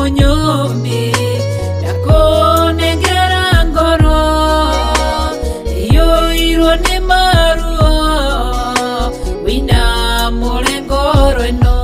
munyumbi nakonegera ngoro iyo irone maruo wina mulengoro eno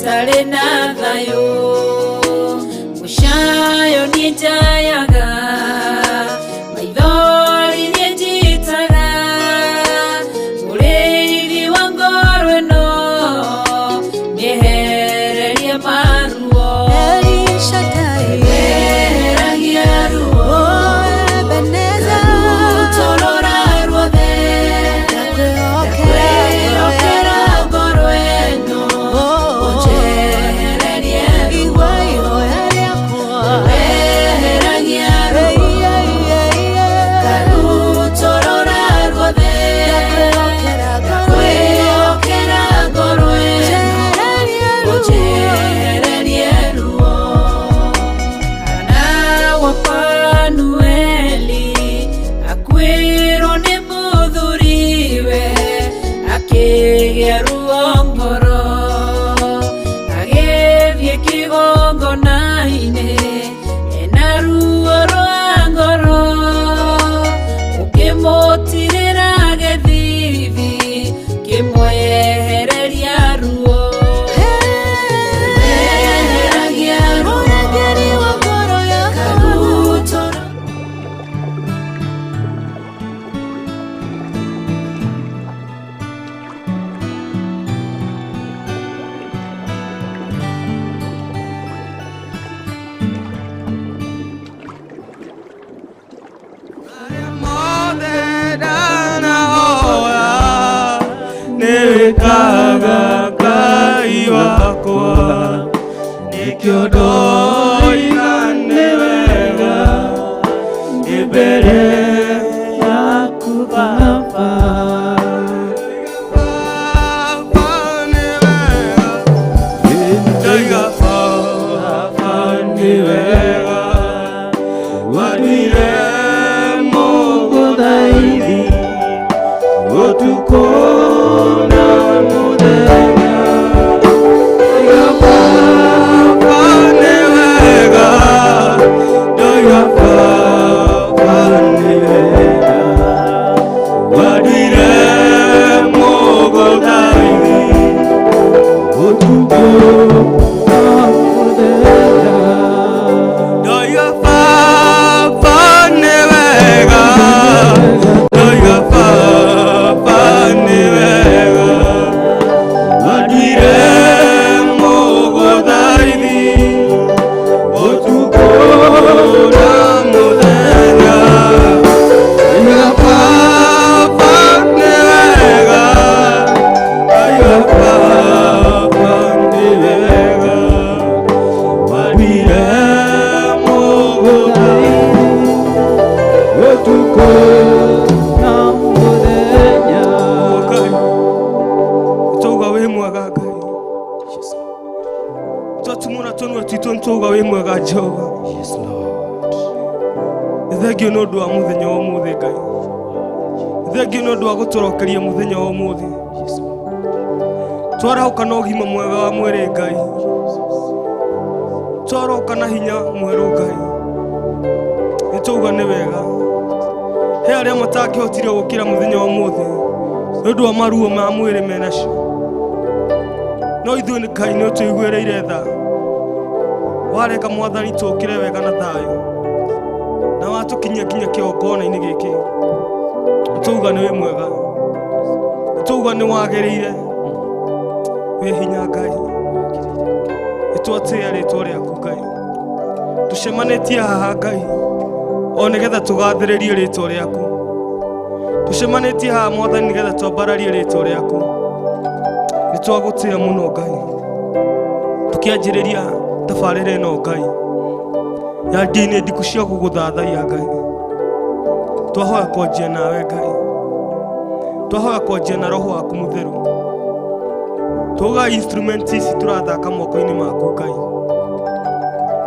Talena thayo mushayo nitayaga maithori njitaga mureiri wa ngoro eno nyehereria maruo Shaddai eragia ruo Ebeneza torora ruothe okera ngoro eno Kaga kai wakwa nikiodo inanewega ibere yakubaba wadire mogodaidi otuko Yes, Lord. Thank you, no do a muthenya wa muthe Ngai. Thank you, no do a gutorokeria muthenya wa muthe. Yes, Lord. Twara ukana ugima mwega wa mwere Ngai. twaroka na hinya mweru Ngai nituga ni wega he aria matakihotire gukira muthenya wa muthi ndu wa maruo ma mwiri menacio no ithuĩ nĩ Ngai nĩ ũtũiguĩrĩire tha wareka Mwathani tũkĩre wega na thayũ na watũkinyia nginya kĩgongona-inĩ gĩkĩ nĩtũuga nĩ wĩ mwega nĩtũuga nĩ wagĩrĩire wĩ hinya Ngai nĩtwatĩĩa rĩtwa rĩaku Ngai tũcemanĩtie haha Ngai o nĩgetha tũgathĩrĩrie rĩtwa rĩaku tũcemanĩtie haha Mwathani nĩgetha twambararie rĩtwa rĩaku nĩtwagũtĩĩa mũno Ngai tũkĩanjĩrĩria tabarĩra ĩno Ngai ya ndini ndiku cia gũgũthathaiya Ngai twahoya kwanjia nawe Ngai twahoya kwanjia na roho waku mũtheru tũga instrument ici tũrathaka moko-inĩ maku Ngai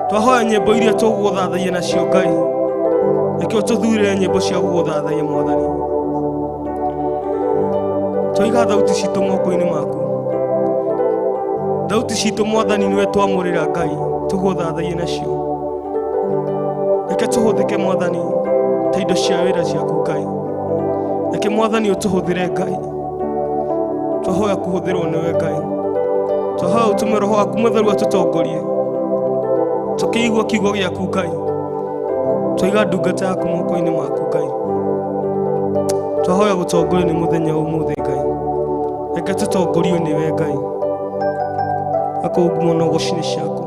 twahoya nyĩmbo iria tũgũgũthathaiya nacio Ngai nĩkĩo tũthurĩre nyĩmbo cia gũgũthathaiya Mwathani tũiga thauti citũ moko-inĩ maku thauti citũ Mwathani nĩwe twamũrĩra Ngai tũgũthathaiye nacio reke tũhũthĩke Mwathani ta indo cia wĩra ciaku Ngai reke Mwathani ũtũhũthĩre Ngai twahoya kũhũthĩrwo nĩwe Ngai twahoya ũtũme roho waku mũtheru atũtongorie tũkĩigua kiugo gĩaku Ngai twaiga ndungata yaku moko-inĩ maku Ngai twahoya gũtongorio nĩ mũthenya ũmũthĩ Ngai reke tũtongorio nĩwe Ngai akũngumwo na gũcine ciaku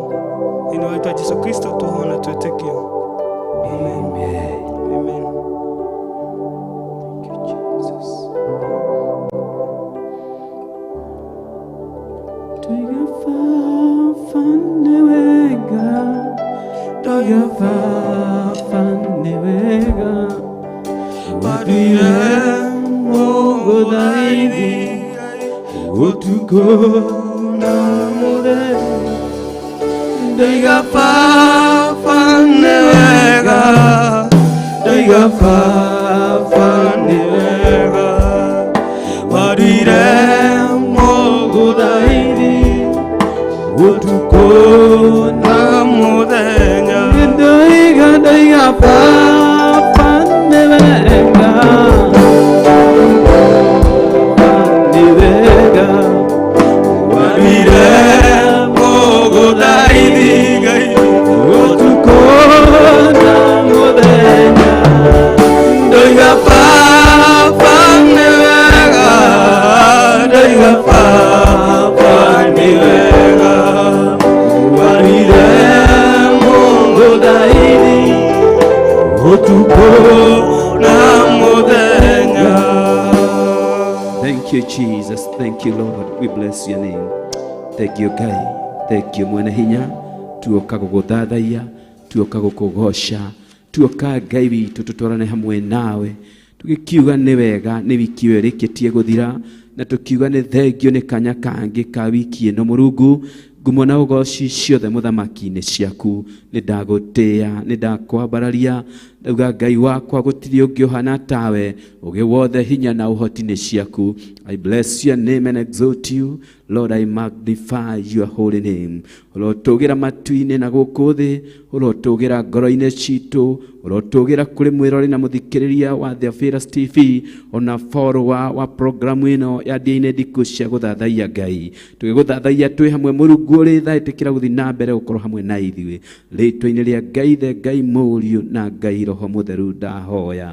thĩinĩ wa rĩĩtwa Jesũ Kristo twahoya na twĩtĩkia amen amen. Thank you Jesus. Twiga fanewega Twiga fanewega Wadire mogodaidi Otuko na mode Twiga fanewega Twiga fanewega Wadire mogodaidi Otuko na muthenya Twiga fanewega fanewega Wadire mogodaidi Otuko na muthenya Twiga fanewega Twiga fanewega Wadire mogodaidi Otuko na muthenya. Thank you Jesus, thank you Lord, we bless your name. Thank you Ngai, thank you mwene hinya tuoka gũgũthathaiya tuoka gũkũgoca tuoka Ngai witũ tũtwarane hamwe nawe tũgĩkiuga nĩ wega nĩ wiki ĩyo ĩrĩkĩtie gũthira na tũkiuga nĩ thengio nĩ kanya kangĩ ka wiki ĩno Mũrungu ngumo na ũgoci ciothe mũthamaki-inĩ ciaku nĩ ndagũtĩĩa nĩ ndakwambararia ndauga Ngai wakwa gũtirĩ ũngĩ ũhana tawe ũgĩ wothe hinya na ũhoti-inĩ ciaku. I bless your name and exalt you Lord, I magnify your holy name. Ũrotũgĩra matu-inĩ na gũkũ thĩ ũrotũgĩra ngoro-inĩ citũ ũrotũgĩra kũrĩ mwĩrori na mũthikĩrĩria wa The Fearless TV ona follower wa programu ĩno ya ndini ndiku cia gũthathaiya Ngai tũgĩgũthathaiya twĩ hamwe Mũrungu ũrĩ tha ĩtĩkĩra gũthiĩ na mbere gũkorwo hamwe na ithuĩ rĩtwa-inĩ rĩa Ngai the Ngai Mũriũ na Ngai Roho Mũtheru ndahoya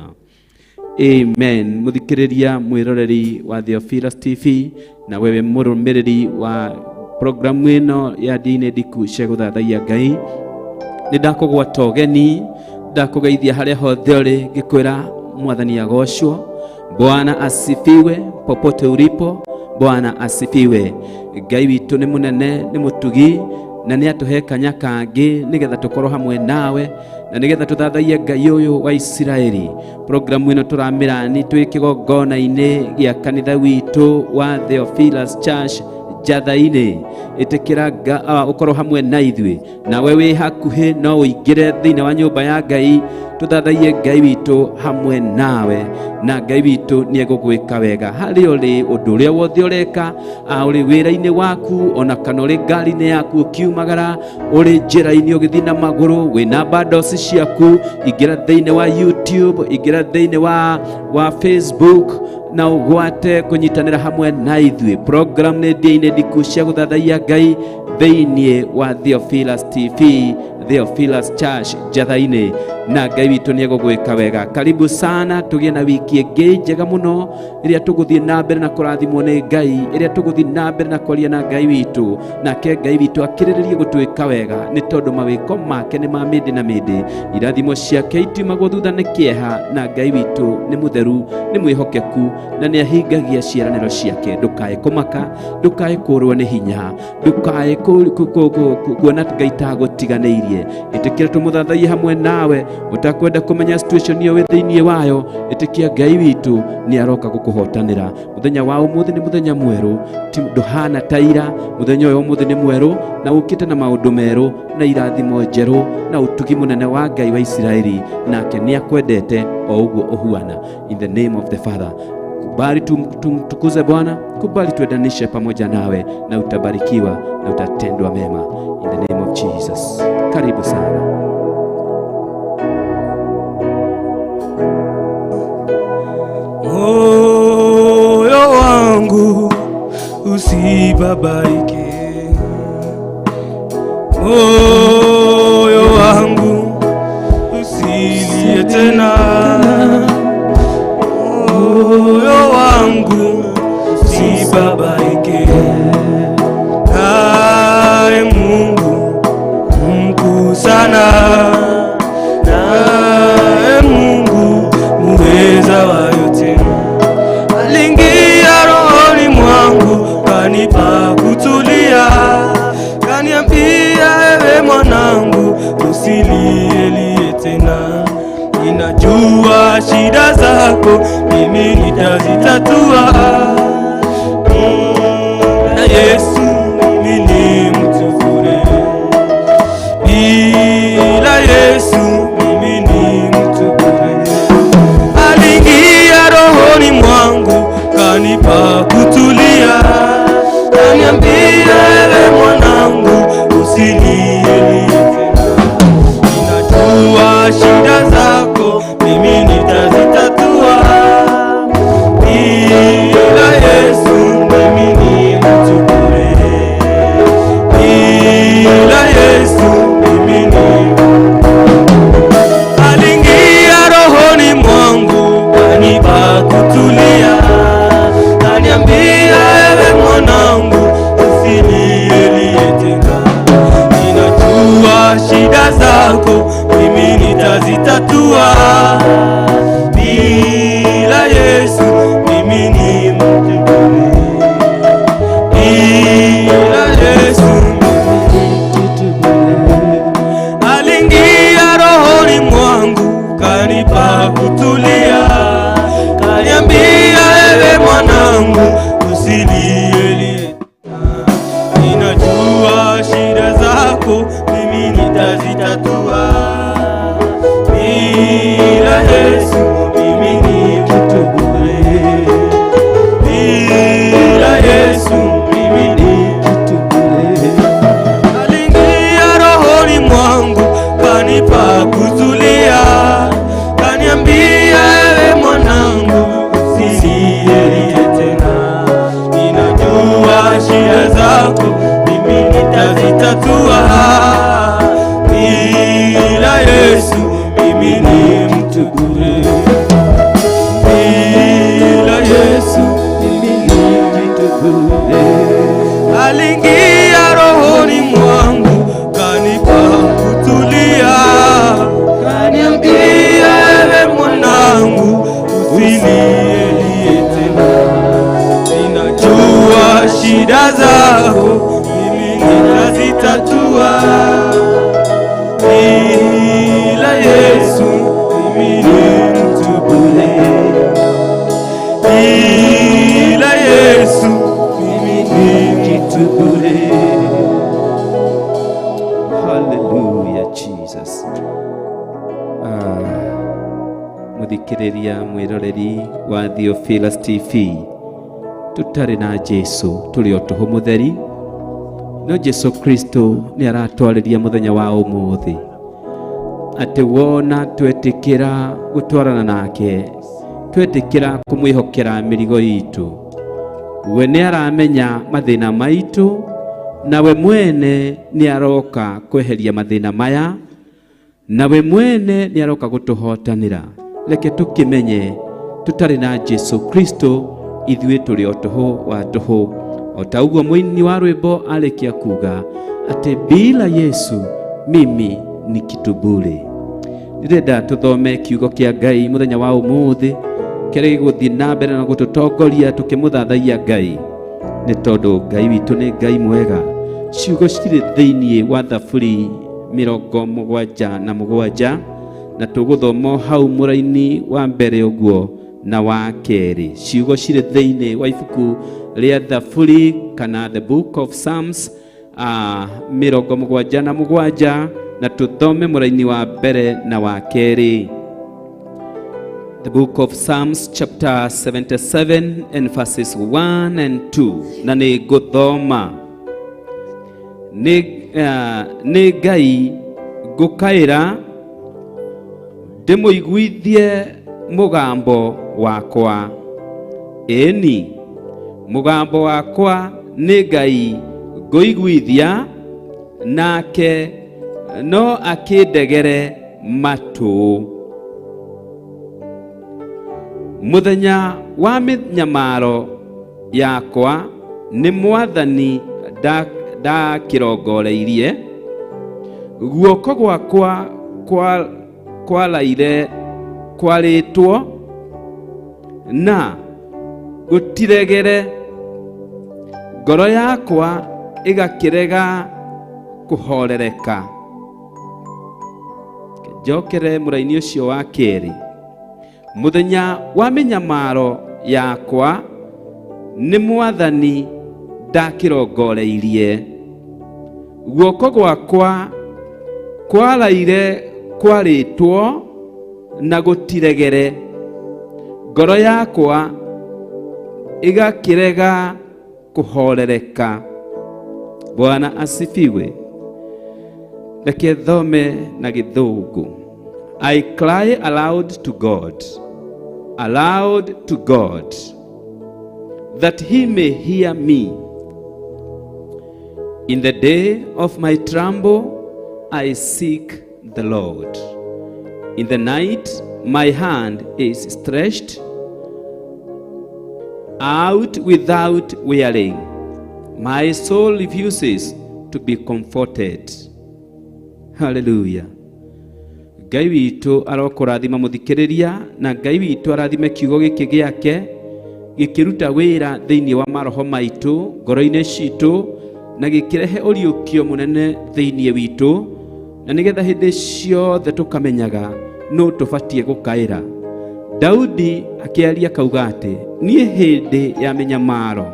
amen. Mũthikĩrĩria mwĩroreri wa The Fearless TV na wewe mũrũmĩrĩri wa programu ĩno ya ndini ndiku cia gũthathaiya Ngai nĩ ndakũgwata ũgeni ndakũgeithia harĩa hothe ũrĩ ngĩkwĩra Mwathani agocwo. Bwana asifiwe popote ulipo, Bwana asifiwe. Ngai witũ nĩ mũnene nĩ mũtugi na nĩ atũhe kanya kangĩ nĩgetha tũkorwo hamwe nawe na nĩgetha tũthathaiye Ngai ũyũ wa Isiraeli. Programu ĩno tũramĩrani twĩ kĩgongona-inĩ gĩa kanitha witũ wa The Fearless Church njatha-inĩ ĩtĩkĩra ũkorwo hamwe na ithuĩ. Nawe wĩ hakuhĩ no ũingĩre thĩinĩ wa nyũmba ya Ngai, tũthathaiye Ngai witũ hamwe nawe, na Ngai witũ nĩ egũgwĩka wega harĩ ũrĩ ũndũ ũrĩa wothe ũreka, ũrĩ wĩra-inĩ waku, ona kana ũrĩ ngari-inĩ yaku ũkiumagara, ũrĩ njĩra-inĩ ũgĩthiĩ na magũrũ, wĩna bundles ciaku, ingĩra thĩinĩ wa YouTube, ingĩra thĩinĩ wa Facebook na ũgwate kũnyitanĩra hamwe na ithuĩ. Program nĩ ndĩ-inĩ ndiku cia gũthathaiya Ngai thĩinĩ wa Theophilus TV, Theophilus Church njatha-inĩ, na Ngai witũ nĩ egũgwĩka wega. Karibu sana, tũgĩe na wiki ĩngĩ njega mũno ĩrĩa tũgũthiĩ na mbere na kũrathimwo nĩ Ngai, ĩrĩa tũgũthiĩ na mbere na kwaria na Ngai witũ, nake Ngai witũ akĩrĩrĩrie gũtwĩka wega, nĩ tondũ mawĩko make nĩ ma mĩndĩ na mĩndĩ. Irathimo ciake itiumagwo thutha nĩ kĩeha, na Ngai witũ nĩ mũtheru, nĩ mwĩhokeku, na nĩ ahingagia ciĩranĩro ciake. Ndũkae kũmaka, ndũkae kũrwo nĩ hinya, ndũkae kuona Ngai ta gũtiganĩirie. Ĩtĩkĩra tũmũthathaiye hamwe nawe, utakwenda kũmenya situation iyo wĩ thĩinĩ wayo, ĩtĩkia Ngai witũ nĩ aroka gũkũhotanĩra. Mũthenya wa ũmũthĩ nĩ mũthenya mwerũ, ti ndũhana ta ira. Mũthenya ũyũ ũmũthĩ nĩ mwerũ, na ũkĩte na maũndũ merũ, na irathimo njerũ, na ũtugi mũnene wa Ngai wa Isiraeli, nake nĩ akwendete o ũguo ũhuana. In the name of the Father, kubali tumtukuze Bwana, kubali tuendanishe pamoja nawe, na utabarikiwa na utatendwa mema. In the name of Jesus. Karibu sana. Moyo wangu usibabaike, moyo wangu usilie tena, moyo wangu usibabaike. Naye Mungu mkuu sana, naye Mungu muweza wa yote, aliingia rohoni mwangu, kanipa kutulia, kaniambia ewe mwanangu usilie tena. Ninajua shida zako mimi nitazitatua, na Yesu mimi ni mtu bure, bila Yesu mimi ni mtu bure. Aliingia rohoni mwangu, kanipa kutulia, kaniambia ewe mwanangu usilie tena. Ninajua shida zako mimi nitazitatua, bila Yesu mimi ni mtu bure, bila Yesu mimi ni. Aliingia rohoni mwangu, kanipa kutulia, kaniambia ewe mwanangu usilie tena. Ninajua shida zako mimi nitazitatua, bila Yesu mimi ni mtu bure, bila Yesu aliingia rohoni mwangu, kanipa kutulia, kaniambia ewe mwanangu usilie. Ninajua shida zako mimi nitazitatua, bila Yesu mimi ni mtu bure, bila Yesu mimi ni mtu bure. Aliingia rohoni mwangu, kanipa kutulia, kaniambia ewe mwanangu usilie tena. Ninajua shida zako mimi nitazitatua, bila Yesu mimi ni mtu bure, bila Yesu mimi ni mtu bure. Aliingia rohoni mwangu, kanipa kutulia, kaniambia ewe mwanangu usilie tena. Ninajua shida zako mimi nitazitatua, bila Yesu mimi ni mtu Hallelujah, Jesus. Muthikiriria mwiroreri wa Theophilus TV, tutari na Jesu turi o tuhu mutheri, no Jesu Kristo ni aratwariria muthenya wa umuthi ati wona twetikira gutwarana nake, twetikira kumwihokera mirigo itu, we ni aramenya mathina maitu, nawe mwene ni aroka kweheria mathina maya, nawe mwene ni aroka gutuhotanira. Reke tukimenye tutari na Jesu Kristo ithuĩ tũrĩ o tũhũ wa tũhũ, o ta ũguo mũini wa rwĩmbo arĩkia kuga atĩ bila Yesu mimi ni kitu bure. Ndirenda tũthome kiugo kĩa Ngai mũthenya wa ũmũthĩ kĩrĩa gĩgũthiĩ na mbere na gũtũtongoria tũkĩmũthathaia Ngai, nĩ tondũ Ngai witũ nĩ Ngai mwega. Ciugo cirĩ thĩinĩ wa Thaburi 77 na tũgũthoma hau mũraini wa mbere ũguo na wa kerĩ. Ciugo cirĩ thĩinĩ wa ibuku rĩa Thaburi kana the book of Psalms 77 na tuthome mũraini wa mbere na wa kerĩ. The book of Psalms chapter 77 and verses 1 and 2. Na nĩ ngũthoma. Nĩ Ngai ngũkaĩra ndĩmũiguithie mugambo wakwa. Ĩni mugambo wakwa nĩ Ngai ngũiguithia, nake no akĩndegere matũ. Muthenya wa mĩnyamaro yakwa nĩ Mwathani ndakĩrongoreirie, guoko gwakwa kwaraire kwarĩtwo na gũtiregere, ngoro yakwa ĩgakĩrega kũhorereka. Njokere mũraini ũcio wa kerĩ. Muthenya wa mĩnyamaro yakwa nĩ Mwathani ndakĩrongoreirie, guoko gwakwa kwaraire kwarĩtwo na gũtiregere, ngoro yakwa ĩgakĩrega kũhorereka. Bwana asifiwe. Reke thome na gĩthũngũ. I cry aloud to God, that he may hear me. In the day of my trouble I seek the Lord. In the night my hand is stretched out without wearing. My soul refuses to be comforted. Hallelujah. Ngai witũ arokũrathima mũthikĩrĩria, na Ngai witũ arathime kiugo gĩkĩ gĩake gĩkĩruta wĩra thĩinĩ wa maroho maitũ, ngoro-inĩ citũ, na gĩkĩrehe ũriũkio mũnene thĩinĩ witũ, na nĩgetha hĩndĩ ciothe tũkamenyaga no tũbatie gũkaĩra. Daudi akĩaria kauga atĩ niĩ hĩndĩ ya mĩnyamaro,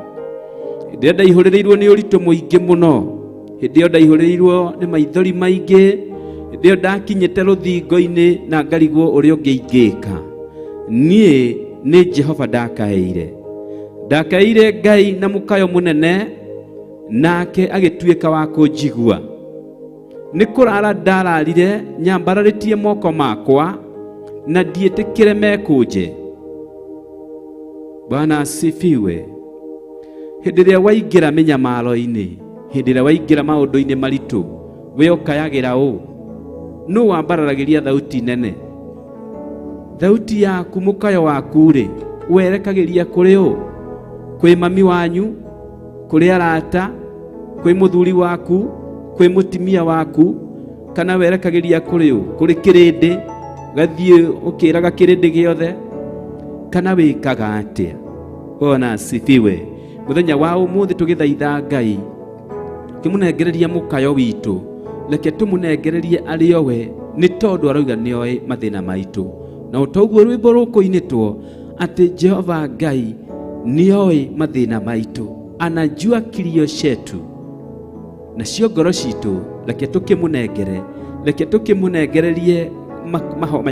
hĩndĩ ĩrĩa ndaihũrĩrĩirwo nĩ ũritũ mũingĩ mũno, hĩndĩ ĩyo ndaihũrĩrĩirwo nĩ maithori maingĩ, hĩndĩ ĩyo ndakinyĩte rũthingo-inĩ na ngarigwo ũrĩa ũngĩingĩka, niĩ nĩ Jehova ndakaĩire Ngai na mũkayo mũnene, nake agĩtuĩka wa kũnjigua. Nĩ kũrara ndararire nyambararĩtie moko makwa, na ndiĩtĩkĩre mekũnje. Bwana asifiwe. Hĩndĩ ĩrĩa waingĩra mĩnyamaro-inĩ, hĩndĩ ĩrĩa waingĩra maũndũ-inĩ maritũ, we ũkayagĩra ũũ? Nũ wambararagĩria thauti nene? Thauti yaku, mũkayo waku-rĩ, werekagĩria kũrĩ ũũ? Kwĩ mami wanyu, kũrĩ arata, kwĩ mũthuri waku, kwĩ mũtimia waku, kana werekagĩria kũrĩ ũũ? Kũrĩ kĩrĩndĩ, gathiĩ ũkĩraga kĩrĩndĩ gĩothe, kana wĩkaga atĩa? Bwana asifiwe. Mũthenya wa ũmũthĩ tũgĩthaitha Ngai, tũkĩmũnengereria mũkayo witũ, reke tũmũnengererie arĩ o we, nĩ tondũ arauga nĩoĩ mathĩna maitũ. Na ũtoguo rwĩmbo rũkũinĩtwo atĩ Jehova Ngai nĩoĩ mathĩna maitũ, anajua kilio chetu, nacio ngoro citũ reke tukimunengere, reke tukimunengererie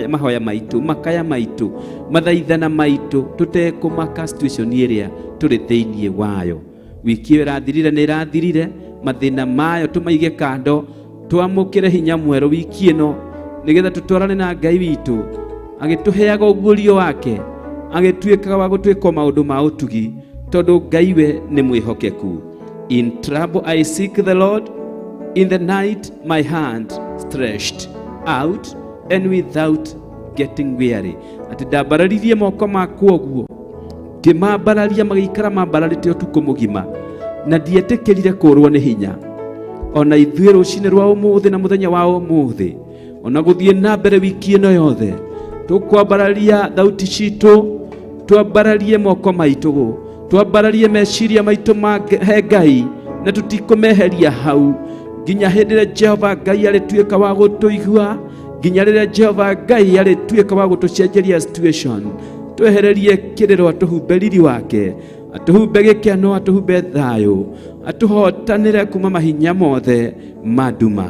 mahoya maitu, makaya maitu, mathaithana maitu, tutekumaka situation iria turi thiini wayo. Wiki irathirire ni irathirire, mathina mayo tumaige kando, twamukire hinya mweru wiki ino nigetha tutwarane na Ngai witu agituheaga ugurio wake, agituikaga wa gutwika maundu ma utugi, tondu Ngai we ni mwihokeku. In trouble I seek the Lord, in the night my hand stretched out and without getting weary. Ati ndabararirie moko makwa guo, ngimambararia magikara mambararite utuku mugima, na ndietikirire kurwo ni hinya. Ona ithuĩ rũcinĩ rwa ũmũthĩ na mũthenya wa ũmũthĩ, ona gũthiĩ na mbere wiki ĩno yothe, tũkwambararia thauti citũ, twambararie moko maitũ, twambararie meciria maitũ he Ngai, na tũtikũmeheria hau nginya hĩndĩ ĩrĩa Jehova Ngai arĩtuĩka wa gũtũigua, nginya rĩrĩa Jehova Ngai arĩtuĩka wa gũtũcenjeria situation. Twehererie kĩrĩro, atũhumbe riri wake, atũhumbe gĩkeno, atũhumbe thayũ, atũhotanĩre kuma mahinya mothe manduma,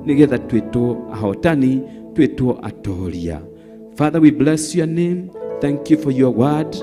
nigetha twĩtwo ahotani, twĩtwo atoria. Father, we bless your name. Thank you for your word.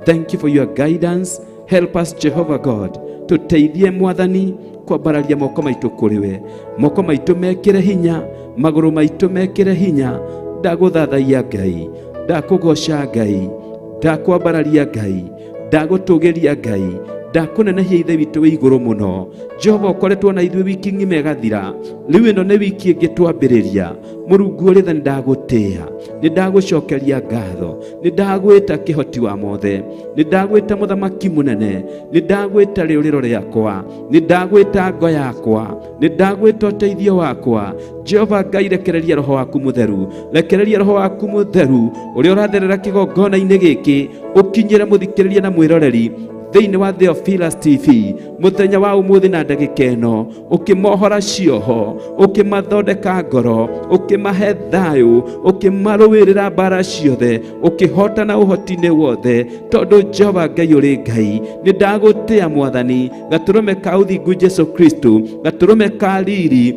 Thank you for your guidance. Help us, Jehovah God, tuteithie Mwathani kwambararia moko maitũ kũrĩ we, moko maitũ mekĩre hinya, magũrũ maitũ mekĩre hinya. Ndagũthathaia Ngai, ndakũgoca Ngai, ndakwambararia Ngai, ndagũtũgĩria Ngai, ndakunenehia ithe witũ wĩ igũrũ mũno. Jehova, ũkoretwo na ithuĩ wiki ng'ima ĩgathira, rĩu ĩno nĩ wiki ĩngĩ twambĩrĩria. Mũrungu ũrĩ tha nĩ ndagũtĩĩa, nĩ ndagũcokeria ngatho, nĩ ndagwĩta kĩhoti wa mothe, nĩ ndagwĩta mũthamaki mũnene, nĩ ndagwĩta rĩũrĩro rĩakwa, nĩ ndagwĩta ngo yakwa, nĩ ndagwĩta ũteithio wakwa. Jehova Ngai, rekereria roho waku mũtheru, rekereria roho waku mũtheru ũrĩa ũratherera kĩgongona-inĩ gĩkĩ, ũkinyĩre mũthikĩrĩria na mwĩroreri thĩinĩ wa Theophilus TV mũthenya wa ũmũthĩ na ndagĩka ĩno, ũkĩmohora cioho, ũkĩmathondeka ngoro, ũkĩmahe thayũ, ũkĩmarũĩrĩra mbara ciothe, ũkĩhotana ũhoti-inĩ wothe, tondũ Jehova Ngai ũrĩ Ngai. Nĩ ndagũtĩĩa Mwathani, gatũrũme ka ũthingu Jesu Kristo, gatũrũme ka riri,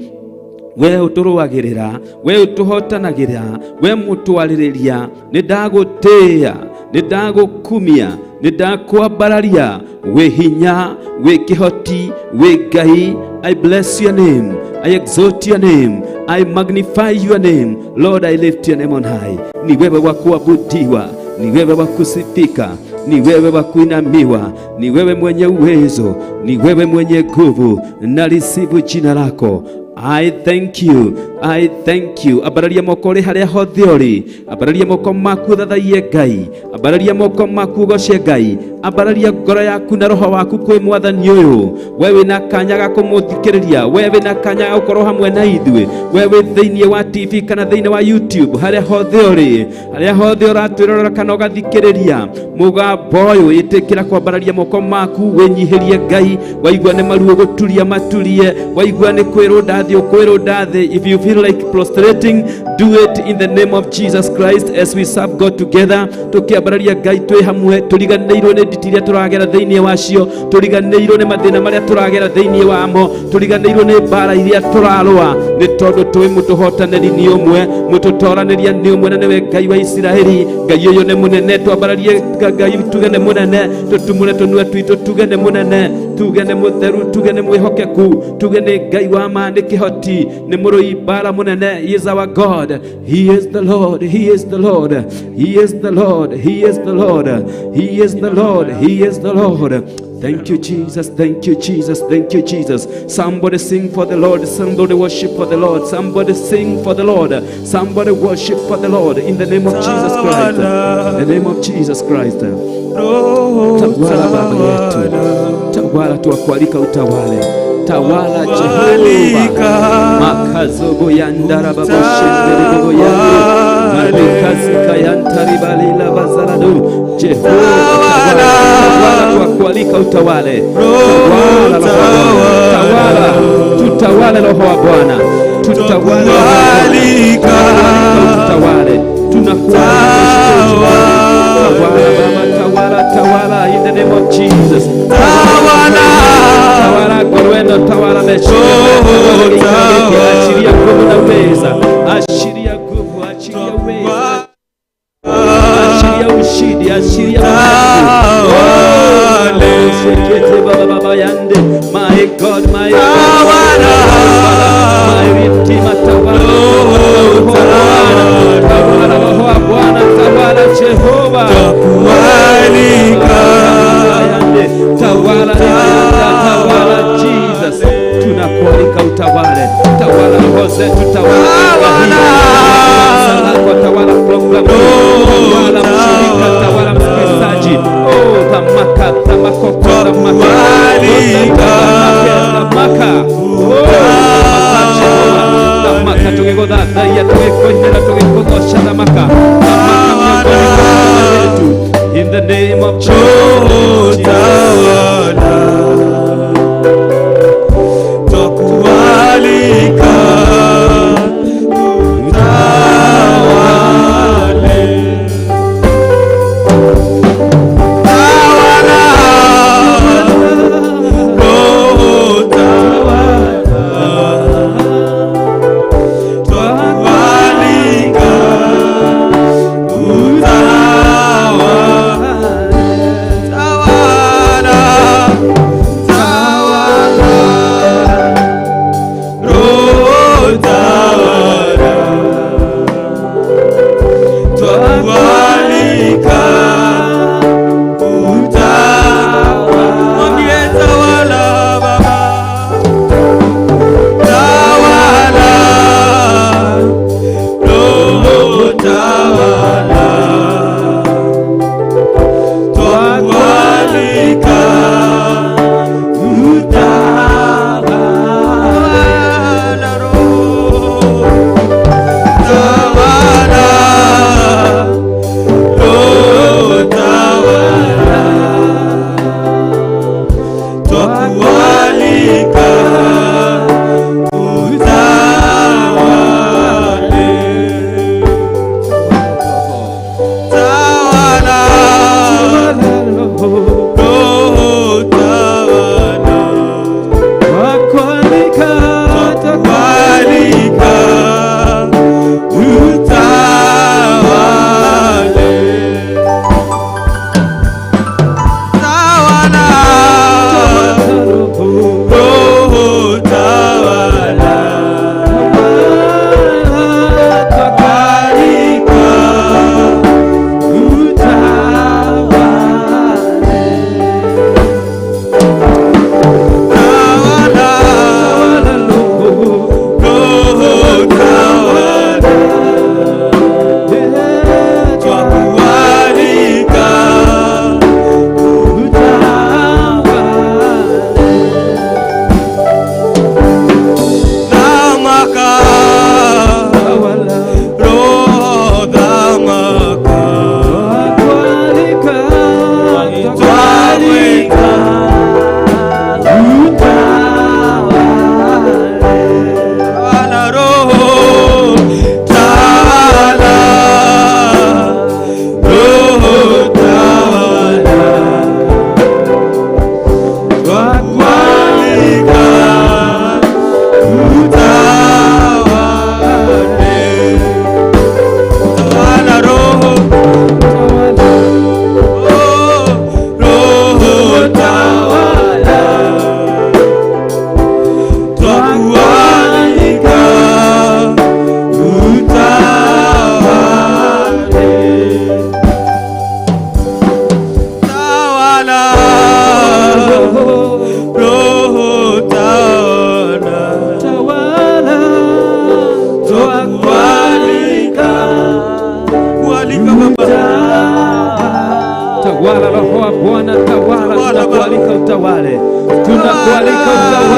we ũtũrũagĩrĩra, we ũtũhotanagĩra, we mũtwarĩrĩria. Nĩ ndagũtĩĩa, nĩ ndagũkumia, nĩ ndakwambararia, we hinya, we kĩhoti, we Ngai. I bless your name, I exalt your name, I magnify your name. Lord, I lift your name on high. Ni wewe wa kuabudiwa, ni wewe wa kusifika, ni wewe wa kuinamiwa, ni wewe mwenye uwezo, ni wewe mwenye nguvu. Nalisifu jina lako. I thank you, I thank you. Abararia moko ri haria hothe uri, abararia moko maku thathaie Ngai, abararia moko maku goce Ngai, abararia ngoro yaku na roho waku kwi Mwathani uyu. Wewe na kanya ga kumuthikiriria, wewe na kanya ga gukorwo hamwe na ithuĩ, wewe thĩinĩ wa TV kana thĩinĩ wa YouTube, haria hothe uri, haria hothe uratwirora kana ugathikiriria mugambo uyu, itikira kwambararia moko maku, wenyihirie Ngai. Waigua nĩ maruo guturia maturie, waigua nĩ kwĩrwo ndathi ukwĩrwo ndathi. If you feel like prostrating, do it in the name of Jesus Christ as we serve God together. Tukiambararia Ngai twĩ hamwe, turiganĩirwo nĩ nditi iria turagera thĩinĩ wacio, turiganĩirwo nĩ mathĩna marĩa turagera thĩinĩ wamo, turiganĩirwo nĩ mbara iria turarũa, nĩ tondũ twĩ mũtũhotanĩri nĩ ũmwe, mũtũtoranĩria nĩ ũmwe, na nĩwe Ngai wa Isiraeli. Ngai ũyũ nĩ mũnene, twambararie Ngai tuge nĩ mũnene, tũtumũre tũnua twitũ tuge nĩ mũnene, tuge nĩ mũtheru, tuge nĩ mwĩhokeku, tuge nĩ Ngai wa ma, nĩ kĩhoti, nĩ mũrũi mbara mũnene. He is our God, He is the Lord, He is the Lord, He is the Lord, He is the Lord, He is the Lord, He is the Lord. Thank you, Jesus. Thank you, Jesus. Thank you, Jesus. Somebody sing for the Lord. Somebody worship for the Lord. Somebody sing for the Lord. Somebody worship for the Lord in the name of Jesus Christ. In the name of Jesus Christ. Tawala Baba yetu, tawala, tuakualika utawale. Tawala Jehova, makazogo yandara babo shendere babo yandere, malikazi kayantari balila bazaladu. Jehova tawala, tuakualika utawale. Tawala, tutawale Roho wa Bwana, tutawale, tutawale, tunakualika. Tawala in the name of Jesus. Tawala Gorwendo, tawala Mesho, achilia nguvu na uweza, achilia nguvu, achilia uweza, achilia ushindi, achilia baba yande. My God, my God, my Redeemer, tawala Bwana, tawala Jehova, tawala Jesus, tunakualika utawale, tawala roho zetu, tawala tawala program, tawala mshirika, tawala msikilizaji. Tamaka tukigodha ya tukikonyera tukikogosha tamaka in the name of Jesus.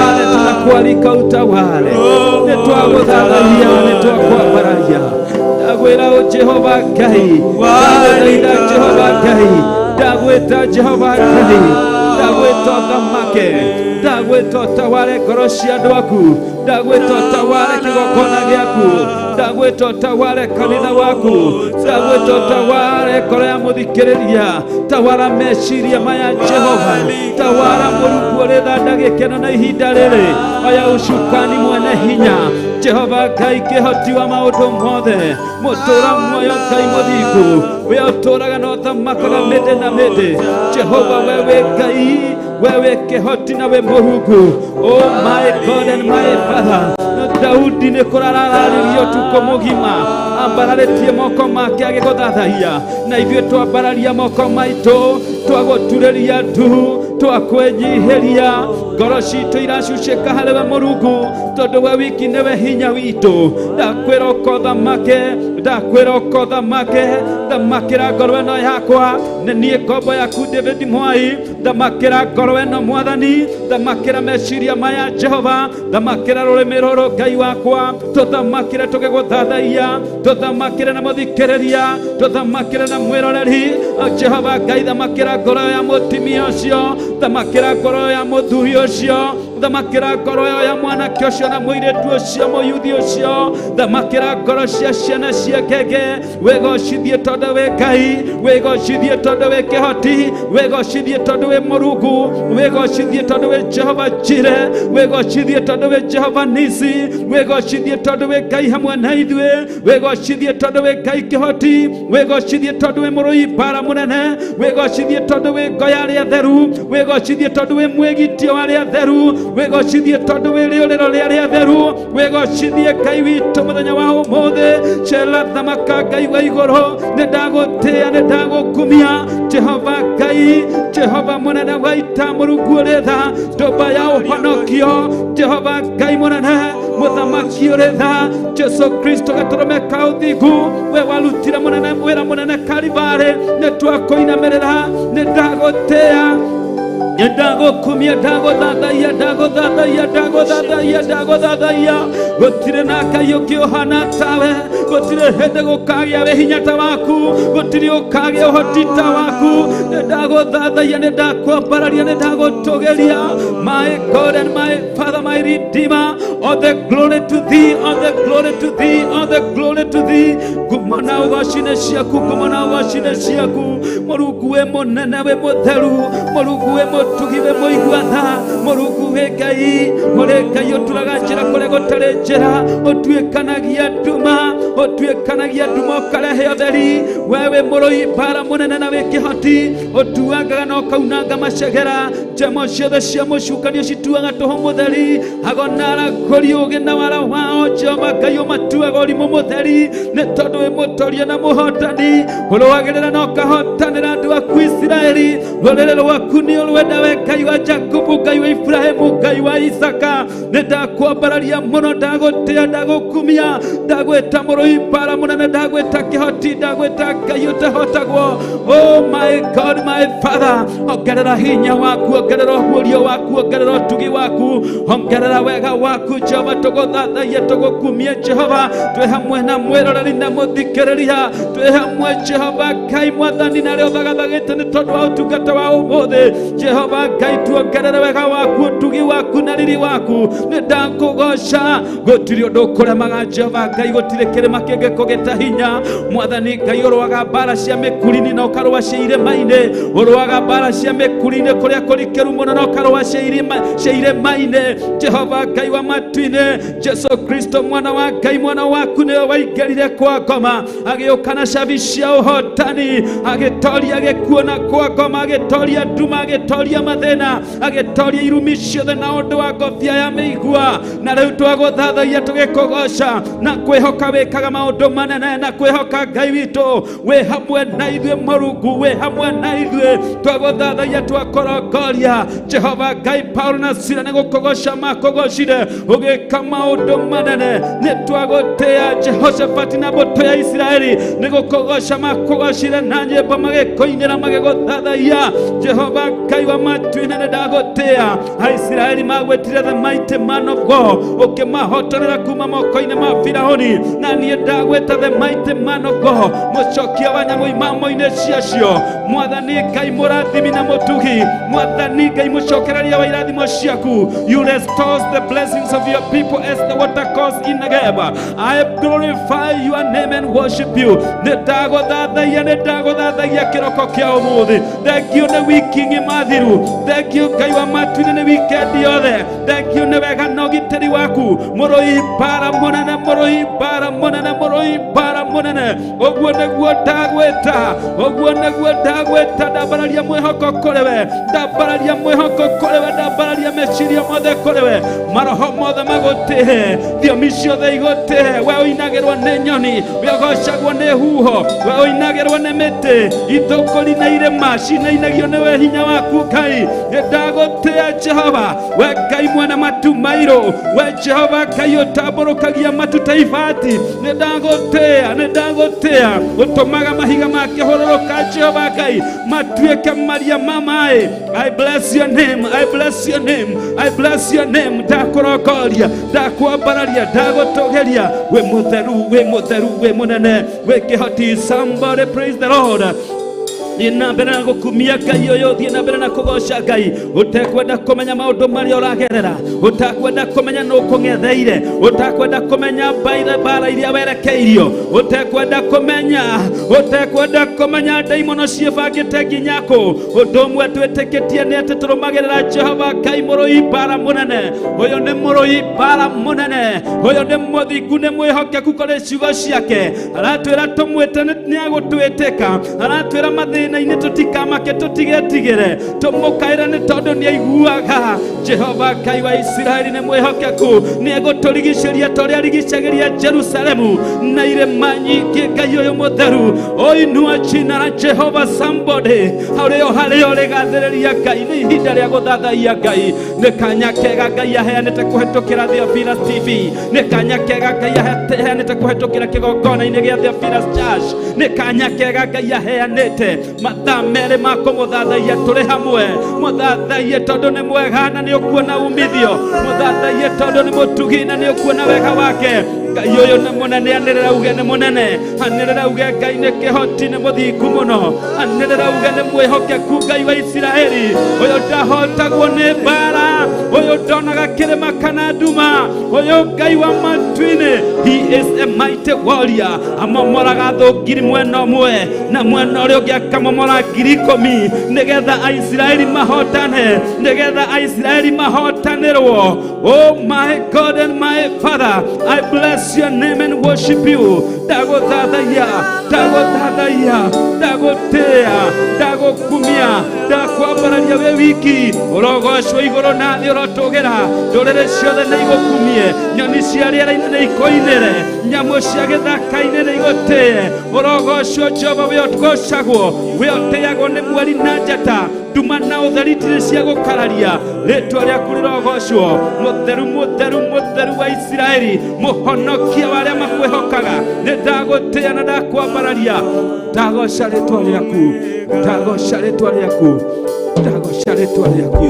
Tunakualika utawale, netwaguthathaiya netwakwabaraya ndagwira o Jehova Ngai, ndagwira Jehova Ngai, ndagwita Jehova Ngai, ndagwita thamake, ndagwita utawale ngoro cia andũ aku, ndagwita utawale kĩgongona gĩaku, ndagwĩta ũtaware kanitha waku, ndagwĩta ũtaware ngoro ya mũthikĩrĩria, tawara meciria maya Jehova, tawara Mũrungu ũrĩ tha ndagĩkeno na ihinda rĩrĩ, oya ũcukani mwene hinya Jehova Ngai kĩhoti wa maũndũ mothe, mũtũra muoyo Ngai mũthingu, we ũtũraga na ũthamakaga mĩndĩ na mĩndĩ Jehova, wewe Ngai, wewe kĩhoti na we Mũrungu. Oh my God and my Father, Daudi nĩ kũrararĩrio ũtukũ mũgima, ambararĩtie moko make agĩgũthathaiya, na ithuĩ twambararia moko maitũ twagũturĩria ndu, twakwĩnyihĩria, ngoro citũ iracucĩka harĩ we Mũrungu, tondũ we wiki nĩwe hinya witũ. Ndakwĩra ũkothamake, ndakwĩra ũkothamake, thamakĩra ngoro ĩno yakwa, nĩ niĩ ngombo yaku David Mwai, thamakĩra ngoro ĩno Mwathani, thamakĩra meciria maya Jehova, thamakĩra rũrĩmĩ rũrũ Ngai wakwa, tũthamakĩre tũgĩgũthathaiya, tũthamakĩre na mũthikĩrĩria, tũthamakĩre na mwĩroreri Jehova Ngai, thamakĩra ngoro ya mũtumia ũcio, thamakĩra ngoro ya mũthuri ũcio, thamakĩra ngoro ya mwanake ũcio na mũirĩtu ũcio, mũyuthi ũcio, thamakĩra ngoro cia ciana cia ngenge, wĩgocithie tondũ wĩ Ngai, wĩgocithie tondũ wĩ kĩhoti, wĩgocithie tondũ wĩ Mũrungu, wĩgocithie tondũ wĩ Jehova Jireh, wĩgocithie tondũ wĩ Jehova Nisi, wĩgocithie tondũ wĩ Ngai hamwe na ithuĩ, wĩgocithie tondũ wĩ Ngai kĩhoti, wĩgocithie tondũ wĩ mũrũi mbara mũnene, wĩgocithie tondũ wĩ ngo ya arĩa atheru, wĩgocithie tondũ wĩ mwĩgitio wa arĩa atheru, wĩgocithie tondũ wĩ rĩũrĩro rĩa arĩa atheru, wĩgocithie Ngai witũ mũthenya wa ũmũthĩ. Cela thamaka Ngai wa igũrũ, nĩ ndagũtĩĩa, nĩ ndagũkumia Jehova Ngai, Jehova mũnene wa ita, Mũrungu ũrĩ tha, ndũmba ya ũhonokio Jehova Ngai mũnene, mũthamaki ũrĩ tha, Jesu Kristo gatũrũme ka ũthingu, we warutire mũnene wĩra mũnene Kalivarĩ, nĩ twakũinamĩrĩra, nĩ ndagũtĩĩa, ndagokumia ndagothathaiya, ndagothathaiya, ndagothathaiya, ndagothathaiya, gũtirĩ na Ngai ũngĩ ũhana tawe, gũtirĩ hĩndĩ gũkagĩa wĩ hinya ta waku, gũtirĩ ũkagĩa ũhoti ta waku, nĩ ndagothathaiya, nĩ ndakwambararia, nĩ ndagũtũgĩria. My God and my Father, my Redeemer, all the glory to thee, all the glory to thee, all the glory to thee. Ngumo na ũgocine ciaku, ngumo na ũgocine ciaku, Mũrungu wĩ mũnene, wĩ mũtheru, Mũrungu wĩ mũtugi, wĩ mũigua-tha, Mũrungu wĩ Ngai, ũrĩ Ngai ũturaga njĩra kũrĩa gũtarĩ njĩra, ũtuĩkanagia nduma, ũtuĩkanagia nduma ũkarehe ũtheri, we wĩ mũrũi mbara mũnene na wĩ kĩhoti, ũtuangaga na ũkaunanga macegera, njemo ciothe cia mũcukanio cituaga tũhũ mũtheri, agonara kũri ũgĩ na wara wao Jehova Ngai ũmatuaga ũrimũ mũtheri, nĩ tondũ wĩ mũtoria na mũhotani, ũrũagĩrĩra na ũkahotanĩra andũ aku Isiraeli, rũrĩrĩ rwaku nĩ ũrwenda we Ngai wa Jakubu, Ngai wa Ibrahimu, Ngai wa Isaka, nĩ ndakwambararia mũno, ndagũtĩĩa, ndagũkumia, ndagwĩta mũrũi mbara mũnene, ndagwĩta kĩhoti, ndagwĩta Ngai ũtahotagwo. Oh my God, my Father, ongerera hinya waku, ongerera ũguũrio waku, ongerera ũtugi waku, ongerera wega waku Jehova, tũgũthathaiye, tũgũkumie Jehova, twĩ hamwe na mwĩroreri na mũthikĩrĩria, twĩ hamwe Jehova Ngai Mwathani na rĩo thagathagĩte nĩ tondũ wa ũtungata wa ũmũthĩ. Jehova Ngai, tuongerere wega waku, ũtugi waku na riri waku, nĩ ndakũgoca, gũtirĩ ũndũ ũkũremaga Jehova Ngai, gũtirĩ kĩrĩma kĩngĩkũgĩta hinya. Mwathani Ngai, ũrũaga mbara cia mĩkuri-inĩ na ũkarũa cia irĩma-inĩ, ũrũaga mbara cia mĩkuri-inĩ kũrĩa kũrikĩru mũno na ũkarũa cia irĩma-inĩ. Jehova Ngai wa matu-inĩ, Jesu Kristo mwana wa Ngai, mwana waku nĩwe waingĩrire kwa ngoma, agĩũka na cabi cia ũhotani, agĩtoria gĩkuũ na kwa ngoma, agĩtoria nduma, agĩtoria mathĩna, agĩtoria irumi ciothe na ũndũ wa ngobia ya mĩigua. Na rĩu twagũthathaiya, tũgĩkũgoca na kwĩhoka wĩkaga maũndũ manene, na kwĩhoka Ngai witũ wĩ hamwe na ithuĩ, Mũrungu wĩ hamwe na ithuĩ, twagũthathaiya, twakorongoria Jehova Ngai. Paulo na Sila nĩ gũkũgoca makũgocire, ũgĩka maũndũ manene, nĩ twagũtĩĩa. Jehoshafati na mbũtũ ya Isiraeli nigukogosha makogoshire nanje pamagekoinera magegothathaiya Jehova Ngai wa matu-inĩ nĩndagũtĩĩa. Aisiraeli magwĩtire the mighty man of God, ũkĩmahotorera kuma moko-inĩ ma Firaũni, na niĩ ndagwĩta the mighty man of God, mũcokia wa nyamũ imamo-inĩ ciacio. Mwathani Ngai mũrathimi na mũtugi, Mwathani Ngai mũcokereria wa irathimo ciaku. You restore the blessings of your people as the watercourse in Negeb. I glorify your name and worship you. Nĩndagũthathaiya kĩroko kĩa ũmũthĩ. Thank you nĩ wiki mathiru. Thank you Ngai wa matu-inĩ nĩ wikendi yothe. Thank you nĩ wega na ũgitĩri waku. Mũrũi bara mũnene, mũrũi bara mũnene, mũrũi bara mũnene. Ũguo nĩguo ndagwĩta, ũguo nĩguo ndagwĩta. Ndambararia mwĩhoko kũrĩ we, ndambararia mwĩhoko kũrĩ we, ndambararia meciria mothe kũrĩ we. Maroho mothe magũtĩhe, thiomi ciothe igũtĩhe. We ũinagĩrwo nĩ nyoni, we ũgocagwo nĩ huho, we ũinagĩrwo nĩ mĩtĩ, ithũkũri na irĩma cinainagio nĩ we hinya waku Ngai. Nĩndagũtĩĩa Jehova, we Ngai mwene matu mairũ, we Jehova Ngai ũtambũrũkagia matu ta ibati. Nĩndagũtĩĩa ũtũmaga mahiga makĩhũrũrũka Jehova Ngai matuĩke maria ma maĩ. I bless your name, I bless your name, I bless your name. Ndakũrongoria, ndakwambararia, ndagũtũgeria. We mũtheru, we mũtheru, we mũnene, we kĩhoti. Somebody praise the Lord. Nina mbere na gukumia Ngai uyu, thie na mbere na kugoca Ngai. Utekwenda kumenya maundu maria uragerera, utakwenda kumenya no kungetheire, utakwenda kumenya bara iria werekeirio, utakwenda kumenya daimono ciebangite nginyako. Undu umwe twitikitie ni ati turumagerera Jehova Ngai mũrũi bara munene. Uyu ni mũrũi bara munene, uyu ni muthingu, ni mwihokeku kũrĩ ciugo ciake. Aratwĩra tumwĩte ni agũtwĩtĩka, aratwĩra thĩna-inĩ tũtikamake, tũtigetigĩre, tũmũkaĩre nĩ tondũ nĩ aiguaga. Jehova Ngai wa Isiraeli nĩ mwĩhokeku, nĩ egũtũrigicĩria ta ũrĩa arigicagĩria Jerusalemu na irĩma nyingĩ. Ngai ũyũ mũtheru, inua jina la Jehova. Somebody harĩa ũrĩgathĩrĩria Ngai, nĩ ihinda rĩa gũthathaiya Ngai. Nĩ kanya kega Ngai aheanĩte kũhetũkĩra Theophilus TV, nĩ kanya kega Ngai aheanĩte kũhetũkĩra kĩgongona-inĩ gĩa Theophilus Church, nĩ kanya kega Ngai aheanĩte mathaa merĩ ma kũmũthathaiya tũrĩ hamwe. Mũthathaiye tondũ nĩ mwega na nĩ ũkuona umithio, mũthathaiye tondũ nĩ mũtugi na nĩ ũkuona wega wake. Ngai ũyũ nĩ mũnene, anĩrĩra uge nĩ mũnene, anĩrĩra uge Ngai nĩ kĩhoti, nĩ mũthingu mũno, anĩrĩra uge nĩ mwĩhokeku Ngai wa Isiraeli. Ũyũ ndahotagwo nĩ mbara, ũyũ ndonaga kĩrĩma kana nduma, ũyũ Ngai wa matu-inĩ. He is a mighty warrior. Amomoraga thũ ngiri mwena ũmwe na mwena ũrĩa ũngĩ akamomora ngiri 10 nĩgetha Aisiraeli mahotane, nĩgetha Aisiraeli mahotanĩrwo. Oh my God and my Father, I bless your name and worship you. Ndagũthathaiya, ndagũthathaiya, ndagũtĩĩa, ndagũkumia, ndakwambararia we wiki. Ũrogocwo igũrũ na thĩ ũrotũgĩra, ndũrĩrĩ ciothe nĩ igũkumie, nyoni cia rĩera-inĩ nĩ ikoinĩre, nyamũ cia gĩthaka-inĩ nĩ igũtĩe. Ũrogocwo Jehova, we ũgocagwo, we ũtĩagwo nĩ mweri na njata, nduma na ũtheri itirĩ cia gũkararia. Rĩtwa rĩaku rĩrogocwo, mũtheru, mũtheru, mũtheru wa Isiraeli, mũhonokia wa arĩa makwĩhokaga. Nĩ ndagũtĩĩa na ndakwambararia, ndagoca rĩtwa rĩaku, ndagoca rĩtwa rĩaku, ndagoca rĩtwa rĩaku.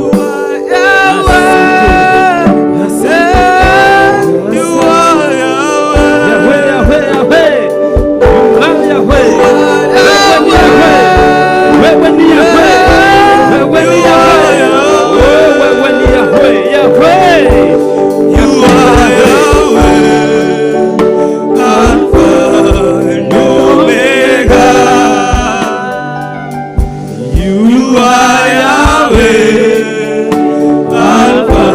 Alpha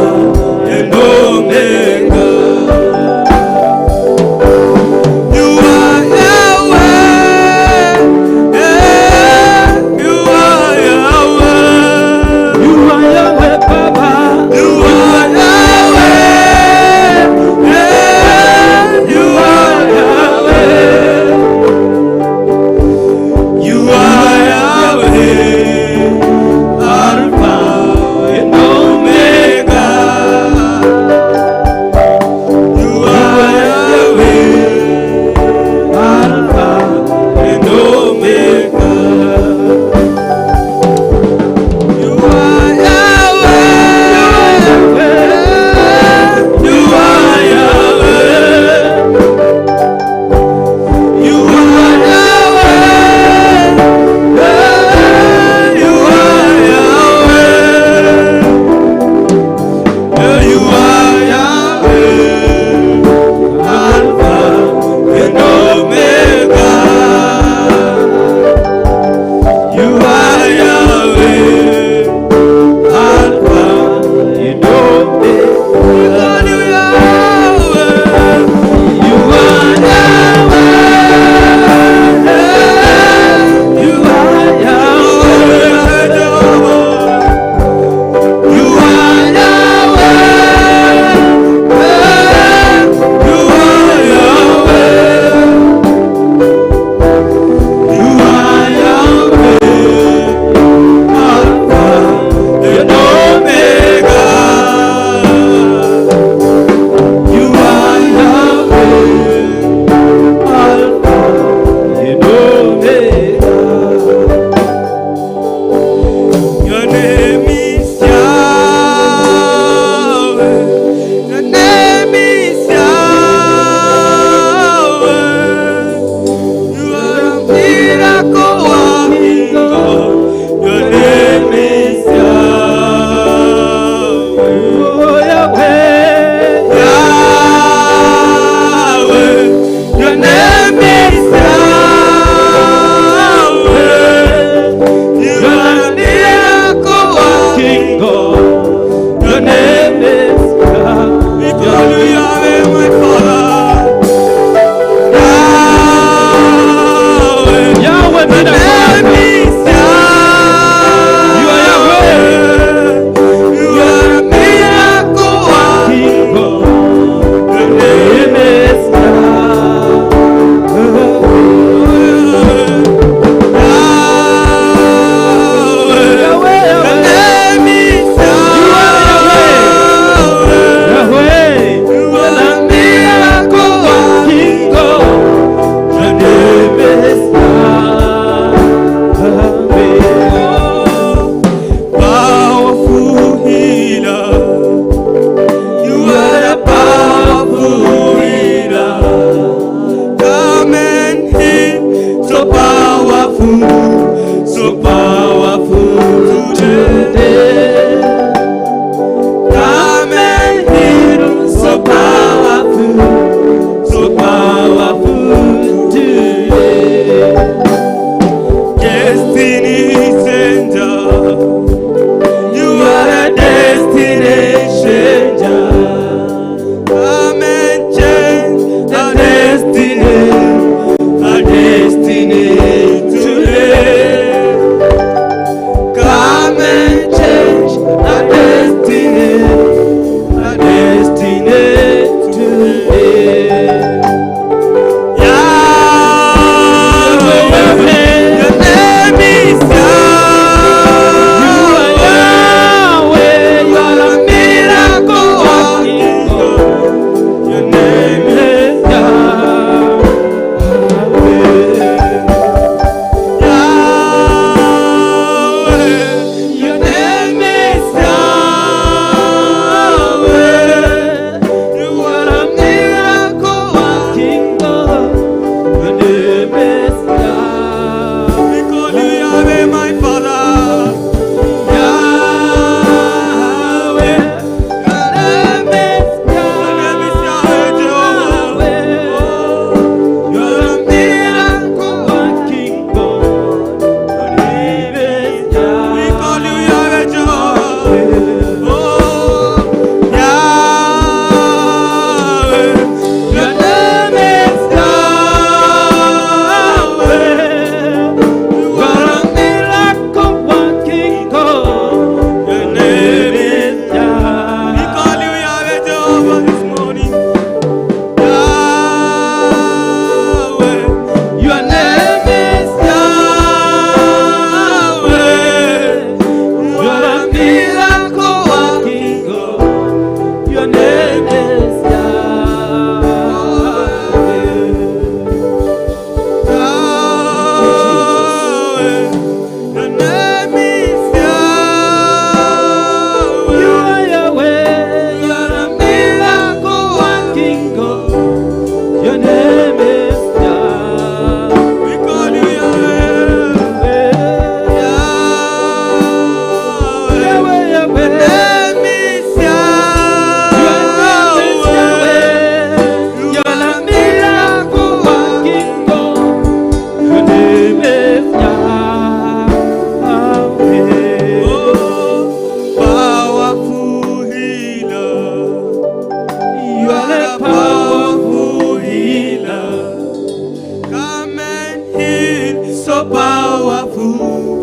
powerful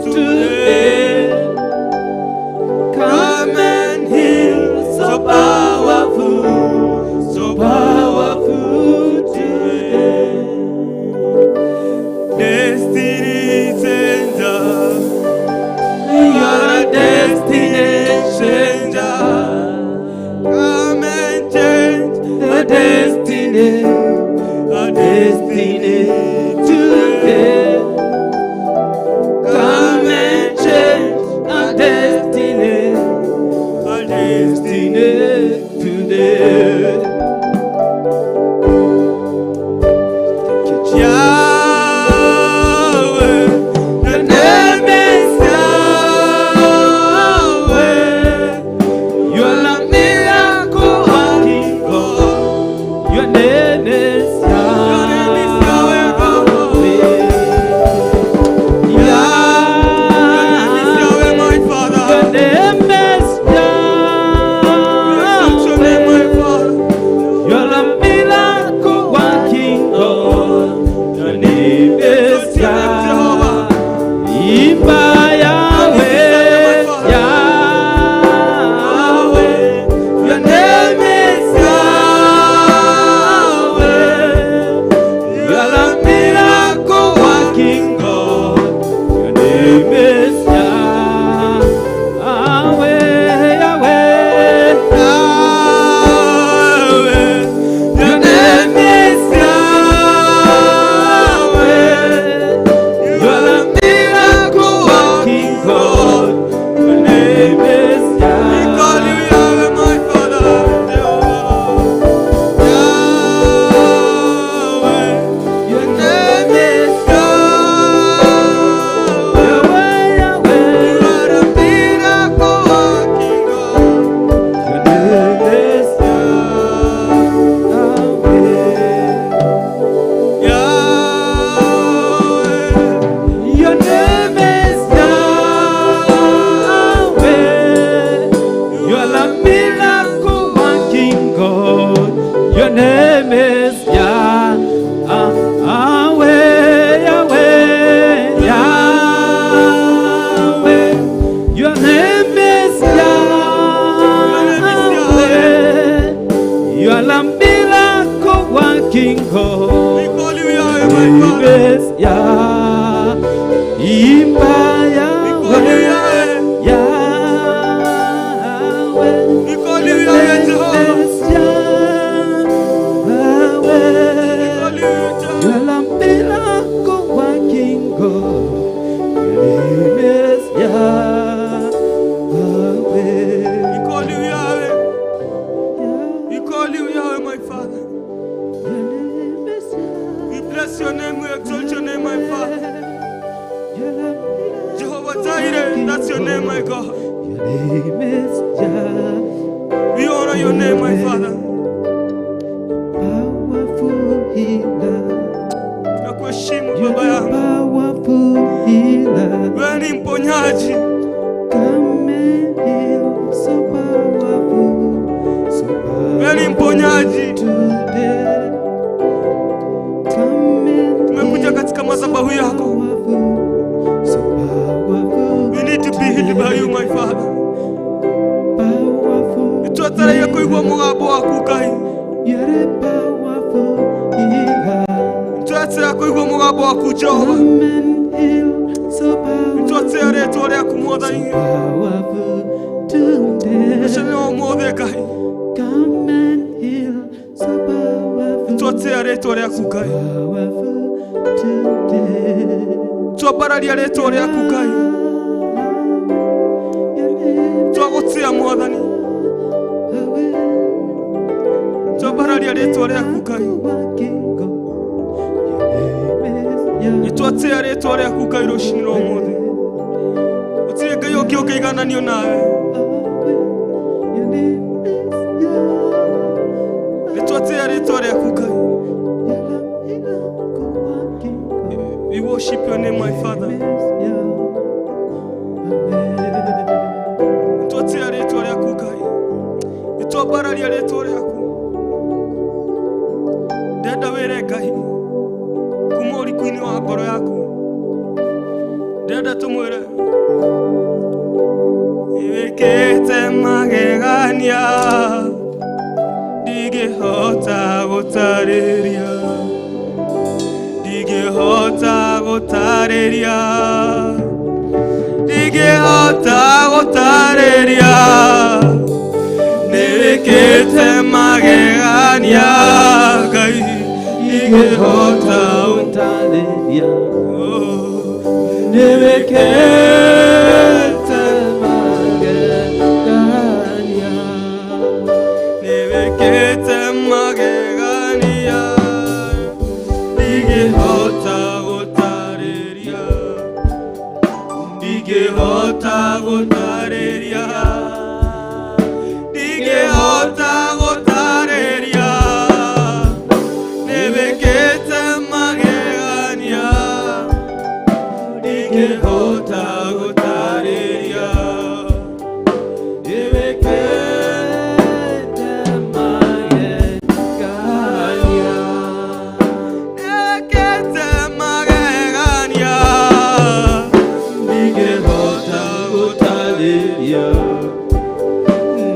today. Come and heal, so powerful today. Destiny changer, you are a destiny changer. Come and change the destiny today. Come and change our destiny today. Yahweh, your name is Yahweh. You are a miracle working God. Your name is mũthaku-inĩ wa ngoro yaku. Ndĩrenda tũmwĩre wĩkĩte magegania ndingĩhota gũtarĩria, ndingĩhota gũtarĩria, ndingĩhota gũtarĩria. Nĩwĩkĩte magegania Ngai ndingĩhota gũtarĩria. Nĩwĩkĩte magegania, nĩwĩkĩte magegania ndingĩhota gũtarĩria, ndingĩhota gũtarĩria, ndingĩhota gũtarĩria. Nĩwĩkĩte magegania ndingĩhota gũtarĩria. Nĩwĩkĩte magegania, nĩwĩkĩte magegania ndingĩhota gũtarĩria,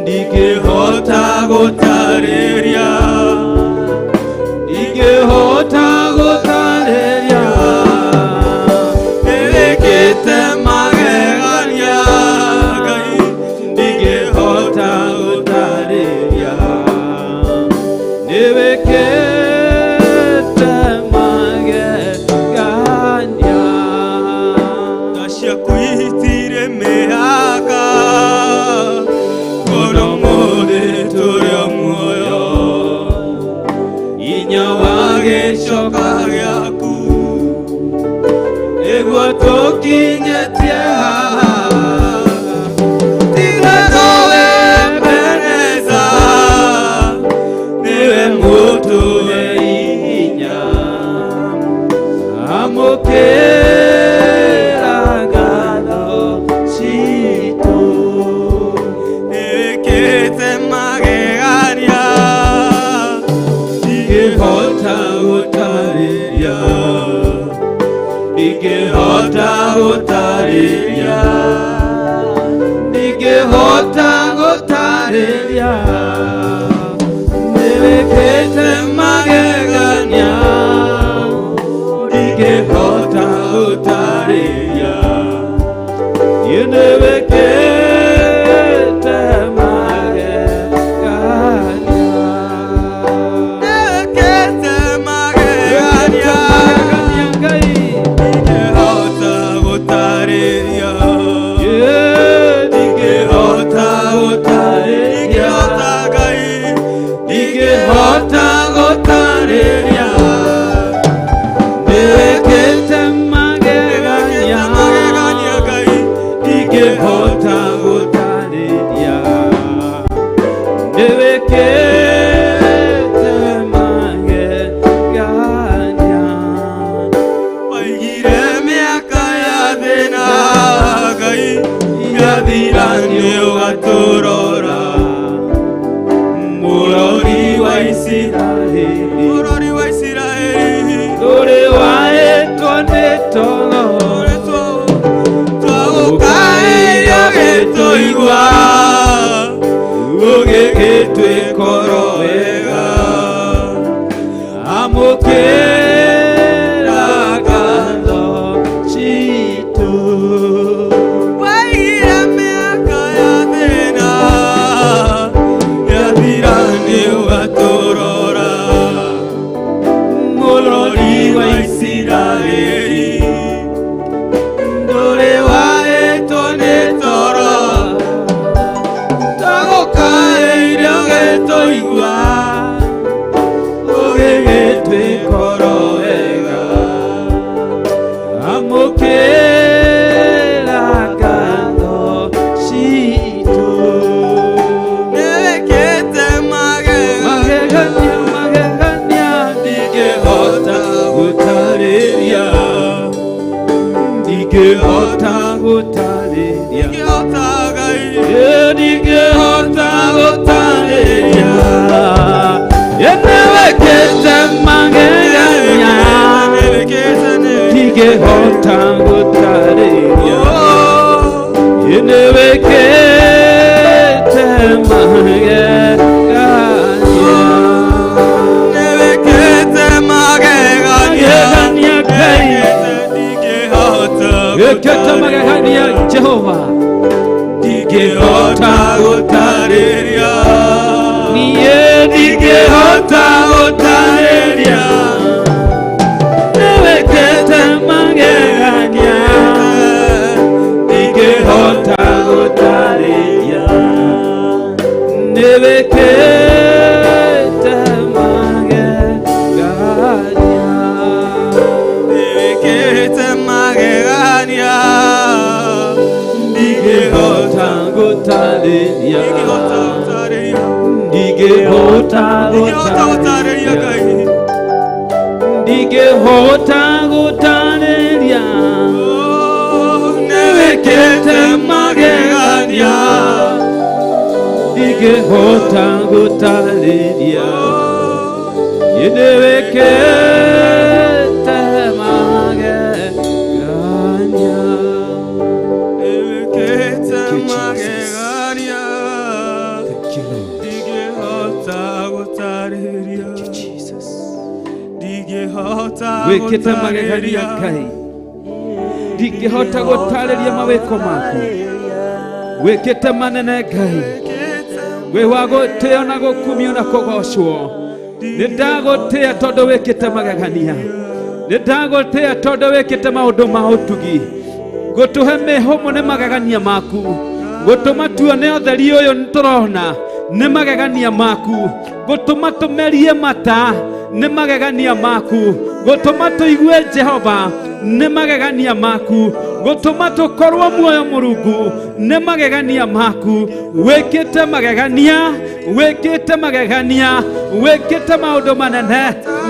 ndingĩhota gũtarĩria, ndingĩhota gũtarĩria. Nĩwĩkĩte magegania Ngai ndingĩhota gũtarĩria. Nĩwĩkĩte magegania, tha ciaku itirĩ mĩhaka, ngoro mũthĩ tũrĩ o muoyo, hinya wa gĩcoka gĩaku nĩguo tũkinyĩtie haha. Tiga nowe Ebeneza, nĩwe mũtũhe hinya, amũkĩra ngatho citũ. Nĩwĩkĩte magegania ndingĩhota gũtarĩria, ndingĩhota gũtarĩria, ndingĩhota gũtarĩria. Nĩwĩkĩte magegania ndingĩhota gũtarĩria. Nĩwĩkĩte magegania, nĩwĩkĩte magegania Ngai ndingĩhota gũtarĩria. Ndingĩhota gũtarĩria Ngai ndingĩhota gũtarĩria. Nĩwĩkĩte magegania Ngai ndingĩhota gũtarĩria. Nĩwĩkĩte magegania. Waigire mĩaka ya thĩna Ngai yathira nĩũgatũrora. Mũrori wa Isiraeli, mũrori wa Isiraeli, ndũrĩ wahĩtwo nĩ toro, twagũkaĩire ũgĩtũigua, ũgĩgĩtwĩkoro wega, amũkĩra ngatho citũ. Waigire mĩaka ya thĩna yathira nĩũgatũrora. Mũrori wa Isiraeli, ndũrĩ wahĩtwo nĩ toro, twagũkaĩire ũgĩtũigua, ũgĩgĩtwĩkoro wega, amũkĩra ngatho citũ. Nĩwĩkĩte magegania, magegania ndingĩhota gũtarĩria, ndingĩhota gũtarĩria. Ndingĩhota Ngai, ndingĩhota gũtarĩria. Nĩwĩkĩte magegania, nĩwĩkĩte ndingĩhota gũtarĩria nĩwĩkĩte magegania Ngai wĩkĩte magegania Jehova ndingĩhota gũtarĩria niĩ ndingĩhota gũtarĩria nĩwĩkĩte magegania ndingĩhota gũtarĩria nĩwĩkĩte magegania nĩwĩkĩte magegania ndingĩhota gũtarĩria ndingĩhota gũtarĩria ndingĩhota gũtarĩria nĩwĩkĩte magegania ndingĩhota gũtarĩria nĩwĩkĩte magegania nĩwĩkĩte magegania ndingĩhota gũtarĩria wĩkĩte magegania Ngai ndingĩhota gũtarĩria mawĩko maku wĩkĩte manene Ngai wĩ wa gũtĩo na gũkumio na kũgocwo nĩndagũtĩĩa tondũ wĩkĩte magegania nĩndagũtĩĩa tondũ wĩkĩte maũndũ ma ũtugi gũtũhe mĩhũmũ nĩ magegania maku gũtũma tuone ũtheri ũyũ nĩtũrona nĩ magegania maku gũtũma tũmerie mata nĩ magegania maku gũtũma tũigue Jehova nĩ magegania maku gũtũma tũkorwo muoyo Mũrungu nĩ magegania maku wĩkĩte magegania wĩkĩte magegania wĩkĩte maũndũ manene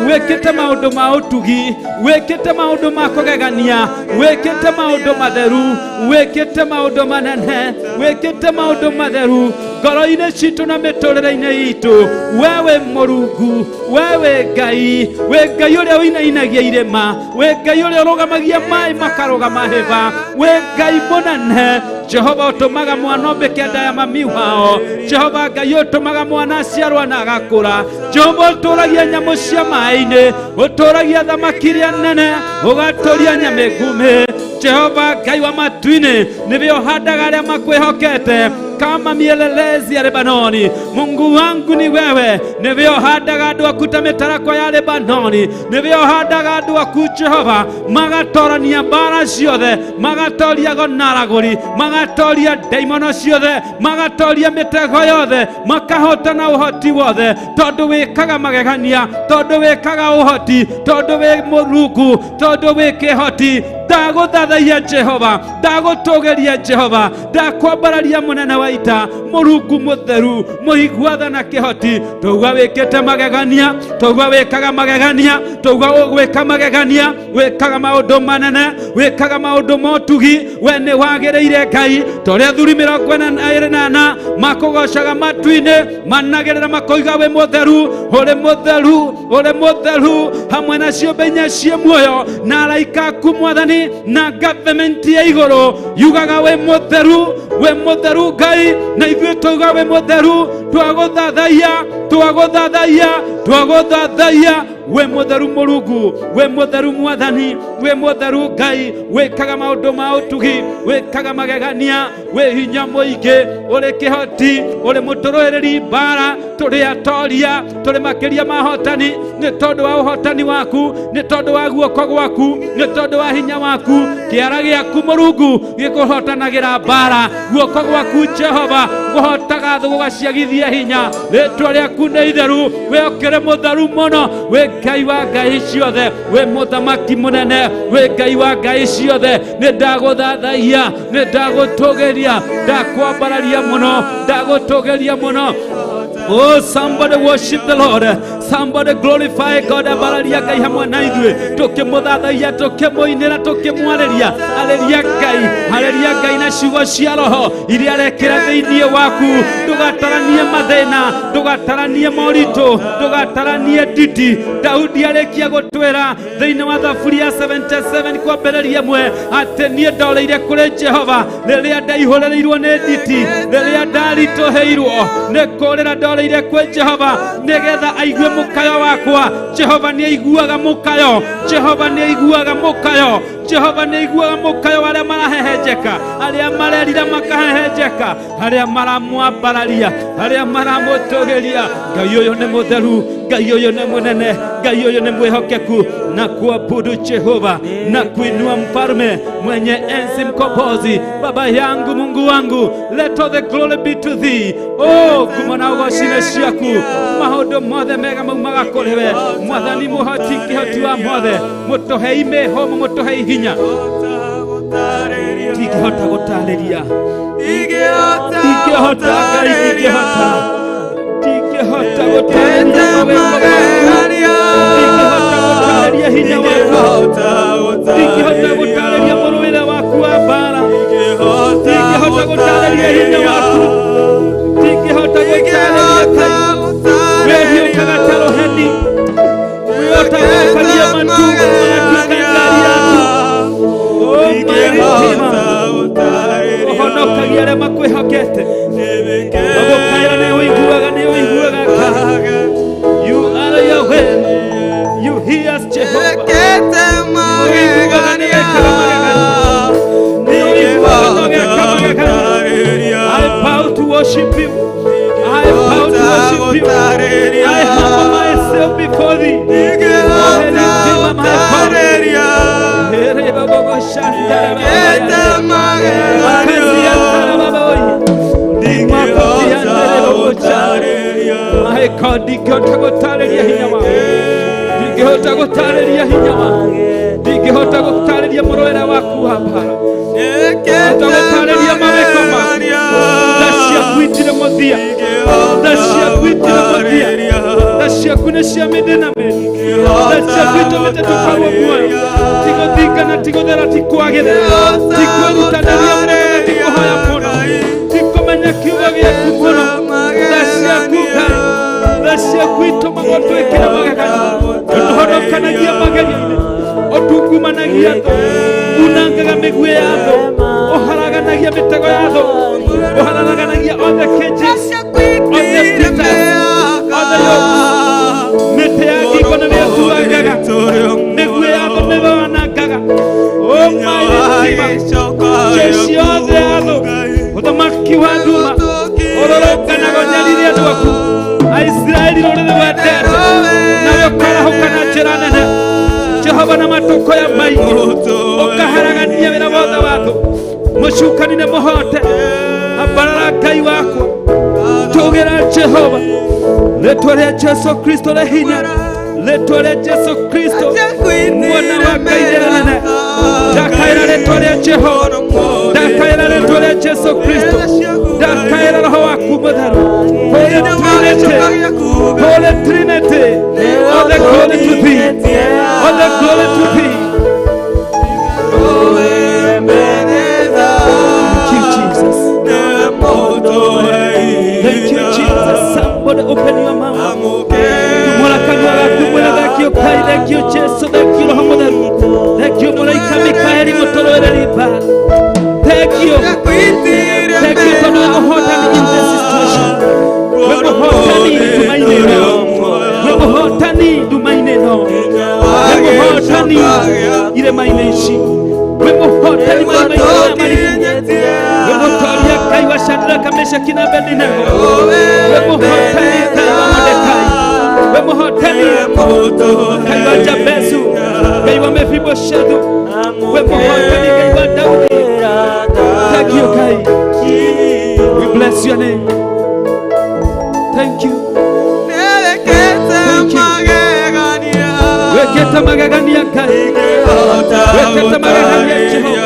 wĩkĩte maũndũ ma ũtugi wĩkĩte maũndũ ma kũgegania wĩkĩte maũndũ matheru wĩkĩte maũndũ manene wĩkĩte maũndũ matheru ngoro-inĩ citũ na mĩtũrĩre-inĩ itũ wewe Mũrungu wewe Ngai we Ngai ũrĩa ũinainagia irĩma we Ngai ũrĩa ũrũgamagia maĩ makarũgama hĩba we Ngai mũnene Jehova ũtũmaga mwana ombĩke nda ya mami wao Jehova Ngai ũtũmaga mwana aciarwo na agakũra Jehova ũtũragia nyamũ cia maĩ-inĩ ũtũragia thamaki iria nene ũgatũria nyamĩ ngume Jehova Ngai wa matu-inĩ nĩwe ũhandaga arĩa makwĩhokete kama mielelezi ya Lebanoni Mungu wangu ni wewe niwe ũhandaga andũ aku ta mĩtarakwa ya Lebanoni niwe ũhandaga andũ aku Jehova magatorania mbara ciothe magatoria gonaragũri magatoria ndaimono ciothe magatoria mĩtego yothe makahotana ũhoti wothe tondũ wĩkaga magegania tondũ wĩkaga ũhoti tondũ wĩ Mũrungu tondũ wĩ kĩhoti ndagũthathaiya Jehova ndagũtũgĩria Jehova ndakwambararia mũnene wa ita Mũrungu mũtheru mũigua na kĩhoti tauga wĩkĩte magegania tauga wĩkaga magegania tauga ũgwĩka magegania wĩkaga maũndũ manene wĩkaga maũndũ ma ũtugi we nĩ wagĩrĩire Ngai torĩa athuri 24 makũgocaga matu-inĩ managĩrĩra makoiga wĩ mũtheru ũrĩ mũtheru ũrĩ mũtheru hamwe na ciũmbe inya ciĩ muoyo na araika aku Mwathani na government ya igũrũ yugaga wĩ mũtheru Ngai na ithuĩ tauga wĩ mũtheru twagũthathaiya we mũtheru Mũrungu we mũtheru Mwathani we mũtheru Ngai wĩkaga maũndũ ma ũtugi wĩkaga magegania we hinya mũingĩ ũrĩ kĩhoti ũrĩ mũtũrũĩrĩri mbara tũrĩ atoria tũrĩ makĩria mahotani nĩ tondũ wa ũhotani waku nĩ tondũ wa guoko gwaku nĩ tondũ wa hinya waku kĩara gĩaku Mũrungu gĩkũhotanagĩra mbara guoko gwaku Jehova gũhotaga thũ gũgaciagithia hinya rĩtwa rĩaku nĩ itheru we ũkĩrĩ mũtheru mũno we Ngai wa ngai ciothe we mũthamaki mũnene we Ngai wa ngai ciothe nĩ ndagũthathaiya nĩ ndagũtũgĩria ndakwambararia mũno ndagũtũgĩria mũno. Oh, somebody worship the Lord. Somebody glorify God. Abararia Ngai hamwe na ithuĩ tũkĩmũthathaiya tũkĩmũinĩra tũkĩmwarĩria. Arĩria Ngai, arĩria Ngai na ciugo cia roho iria arekĩra thĩinĩ waku. Ndũgataranie mathĩna, ndũgataranie moritũ, ndũgataranie nditi. Daudi arĩkia gũtwĩra thĩinĩ wa Thaburi ya 77 kwambĩrĩria mwe atĩ niĩ ndoreire kũrĩ Jehova rĩrĩa ndaihũrĩrĩirwo nĩ nditi, rĩrĩa ndaritũhĩirwo. Nĩ kũrĩra ndoreire kwĩ Jehova nĩgetha aigue mũkayo wakwa. Jehova nĩ aiguaga mũkayo, Jehova nĩ aiguaga mũkayo, Jehova nĩ aiguaga mũkayo arĩa marahehenjeka, arĩa marerira makahehenjeka, arĩa maramwambararia, arĩa maramũtũgĩria. Ngai ũyũ nĩ mũtheru, Ngai ũyũ nĩ mũnene, Ngai ũyũ nĩ mwĩhokeku. Na kuabudu Jehova na kuinua mfalme mwenye enzi mkombozi. Baba yangu, Mungu wangu, let all the glory be to thee. Oh, kumana ugocine ciaku maundu mothe mega maumaga kuri we. Mwathani muhoti kihoti wa mothe, mutuhei mihomo, mutuhei hinya. Tingihota gutariria, tingihota Ngai, tingihota gutariria maweko tingihota hinya waku, tingihota gutariria mũrũĩre waku wa mbara, tingihota gutariria hinya waku, tingihota gutariria wewe ũkaga ta rũheni, ũtagũkaria matungo magatuĩka ngari yaku. Ũhonokagia arĩa makwĩhokete, ũgũkaĩra nĩ ũiguaga, nĩ ũiguaga kaga. You are Yahweh, you hear us Jehovah. I bow to worship you, I bow to worship you, I humble myself before thee. Ndingĩhota gũtarĩria hinya waku, ndingĩhota gũtarĩria hinya waku, ndingĩhota gũtarĩria mũrũĩre waku wa mbara, ndingĩhota gũtarĩria mawĩko maku. Tha ciaku itirĩ mũthia, tha ciaku itirĩ mũthia, tha ciaku nĩ cia mĩndĩ na mĩndĩ, tha ciaku itũmĩte tũkorwo muoyo. Ti gũthingana, ti gũthera, ti kwagĩrĩra, ti kwĩrutanĩria mũno, ti kũhoya mũno, ti kũmenya kiugo gĩaku mũno. Tha ciaku Ngai, tha ciaku itũmaga twĩkĩre magegania, ũhonokanagia magerio-inĩ, ũtungumanagia thũ, unangaga mĩguĩ ya thũ, ũharaganagia mĩtego ya thũ, ũharaganagia all the cages, all the fetters, all the yokes. Mĩtĩ ya ngingo nĩ mĩtuangaga, mĩguĩ ya thũ nĩwanangaga. Oh my God, jeshi yothe ya thũ, ũthamaki wa nduma ũrũrũnganaga ũnyaririe andũ aku. Aisraeli rũrĩrĩ wendete na rũkarahũka na njĩra nene. Jehova na matũko ya maingĩ ũkaharagania wĩra wothe wa thũ. Mũcukani nĩ mũhote, ambarara Ngai wakwa, tũgĩra Jehova. Rĩtwa rĩa Jesu Kristo rĩ hinya, rĩtwa rĩa Jesu Kristo mwana wa Ngai nĩ rĩnene. Ndakaĩra rĩtwa rĩa Jehova, ndakaĩra rĩtwa rĩa Jesu Kristo, ndakaĩra roho waku mũtheru. Holy Trinity, all the glory to thee, all the glory to thee. Thank you, Jesus. Thank you, Jesus. Somebody open your mouth. Thank you, Kai. Thank you, Jesus. Thank you, Roho. Thank you, Malaika Mikaeli mutolowera riba. Thank you. Thank you for the hot in this situation. Wewe hotani tumaini leo, wewe hotani tumaini leo, wewe hotani ile maineishi, wewe hotani maineishi, wewe hotani Kai wa Shadraka, Meshaki na Abednego, wewe hotani Kai wa Mordekai, wewe hotani Kai wa Jabezu, Kai wa Mefiboshethi, wewe hotani Kai wa Daudi. Thank you, Kai. We bless your name. Thank you. Thank you. Weketa magagania Kai. Weketa magagania Jehova.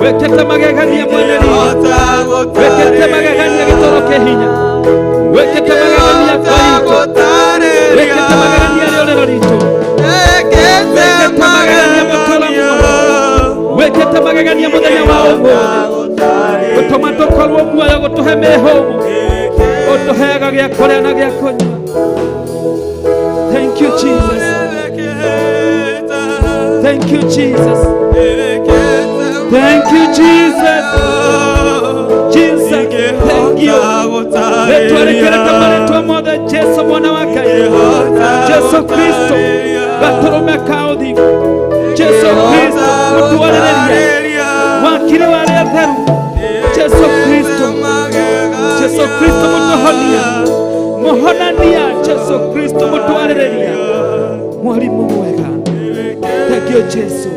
Weketa magagania mweneri. Weketa magagania gitoroke hinya. Weketa magagania Kai. Weketa naguo muoyo gutuhe mihumu utuheaga gĩa kũrĩa na gĩa kũnyua. Thank you Jesus. Thank you Jesus. Thank you Jesus. Jesus, thank you. Netwarekereka maretwa mothe Jesu mwana wa Ngai, Jesu Kristo gaturume ka ũthingu, Jesu Kristo mũtwarĩrĩria wakiri wa arĩa atheru, Jesu Kristo, Jesu Kristo mũhonania, Jesu Kristo mũtwarĩrĩria, mwarimu mwega. Thank you Jesu.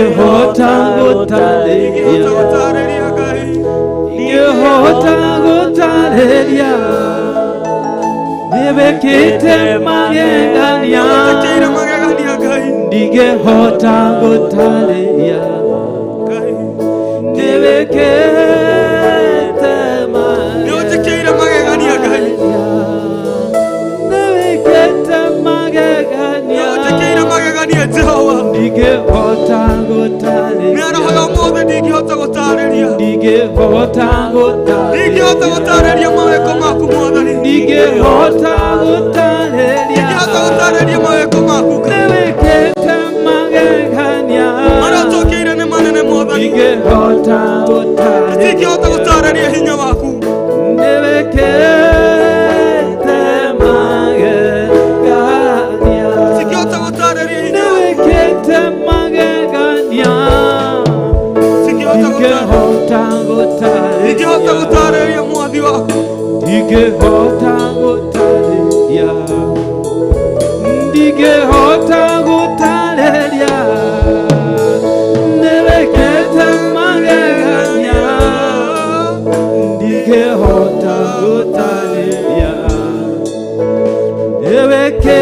Ngehota gũtarĩria nĩwĩkĩte magegania, ndingĩhota gũtarĩria nĩwĩkĩte magegania, nĩwĩkĩte magegania Jehova, ndingĩhota gũtarĩria, ndingĩhota gũtarĩria mawĩko maku Mwathani, ndingĩhota gũtarĩria mawĩko maku, nĩwĩkĩte magegania marĩa ũtũkĩire nĩ manene Mwathani, ndingĩhota gũtarĩria hinya waku, nĩwĩkĩte magegania, ndingĩhota gũtarĩria hinya, nĩwĩkĩte magegania, ndingĩhota gũtarĩria mwathi waku, ndingĩhota gũtarĩria, ndingĩhota gũtarĩria nĩwĩkĩte magegania, ndingĩhota gũtarĩria nĩwĩkĩte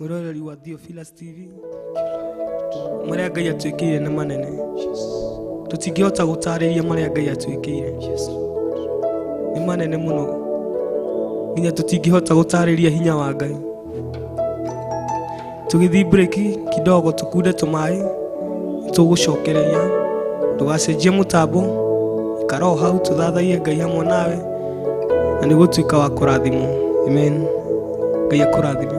Muroreri wa Theophilus TV, marĩa Ngai atwĩkĩire nĩ manene, tũtingĩhota gũtarĩria marĩa Ngai atwĩkĩire, nĩ manene mũno, nginya tũtingĩhota gũtarĩria hinya wa Ngai. Tũgĩthiĩ break kidogo tũkunde tũmaĩ, tũgũcokereria, ndũgacenjie mũtambo, ikara o hau tũthathaiye Ngai hamwe nawe, na nĩ gũtuĩka wa kũrathimwo. Amen. Ngai akũrathime.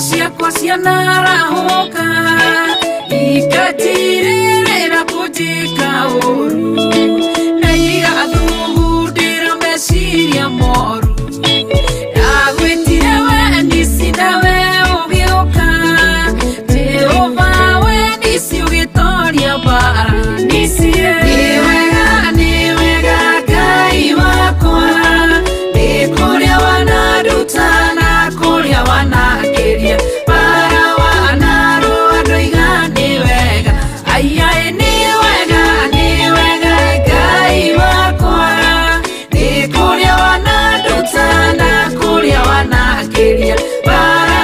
ciakwa cianarahoka ikatirĩrĩra kũnjĩka ũru na igathugundĩra meciria moru ndagwĩtire we ndici nawe ũgĩũka Jehova we ndici ũgĩtoria mbara ndici nĩ wega Ngai wakwa nĩ kũrĩa wanaruta na kũrĩa wanakĩria bara wanarũa ndũiga nĩ wega aiai nĩ wega Ngai wakwa nĩ kũrĩa wanaruta na kũrĩa wanakĩria bara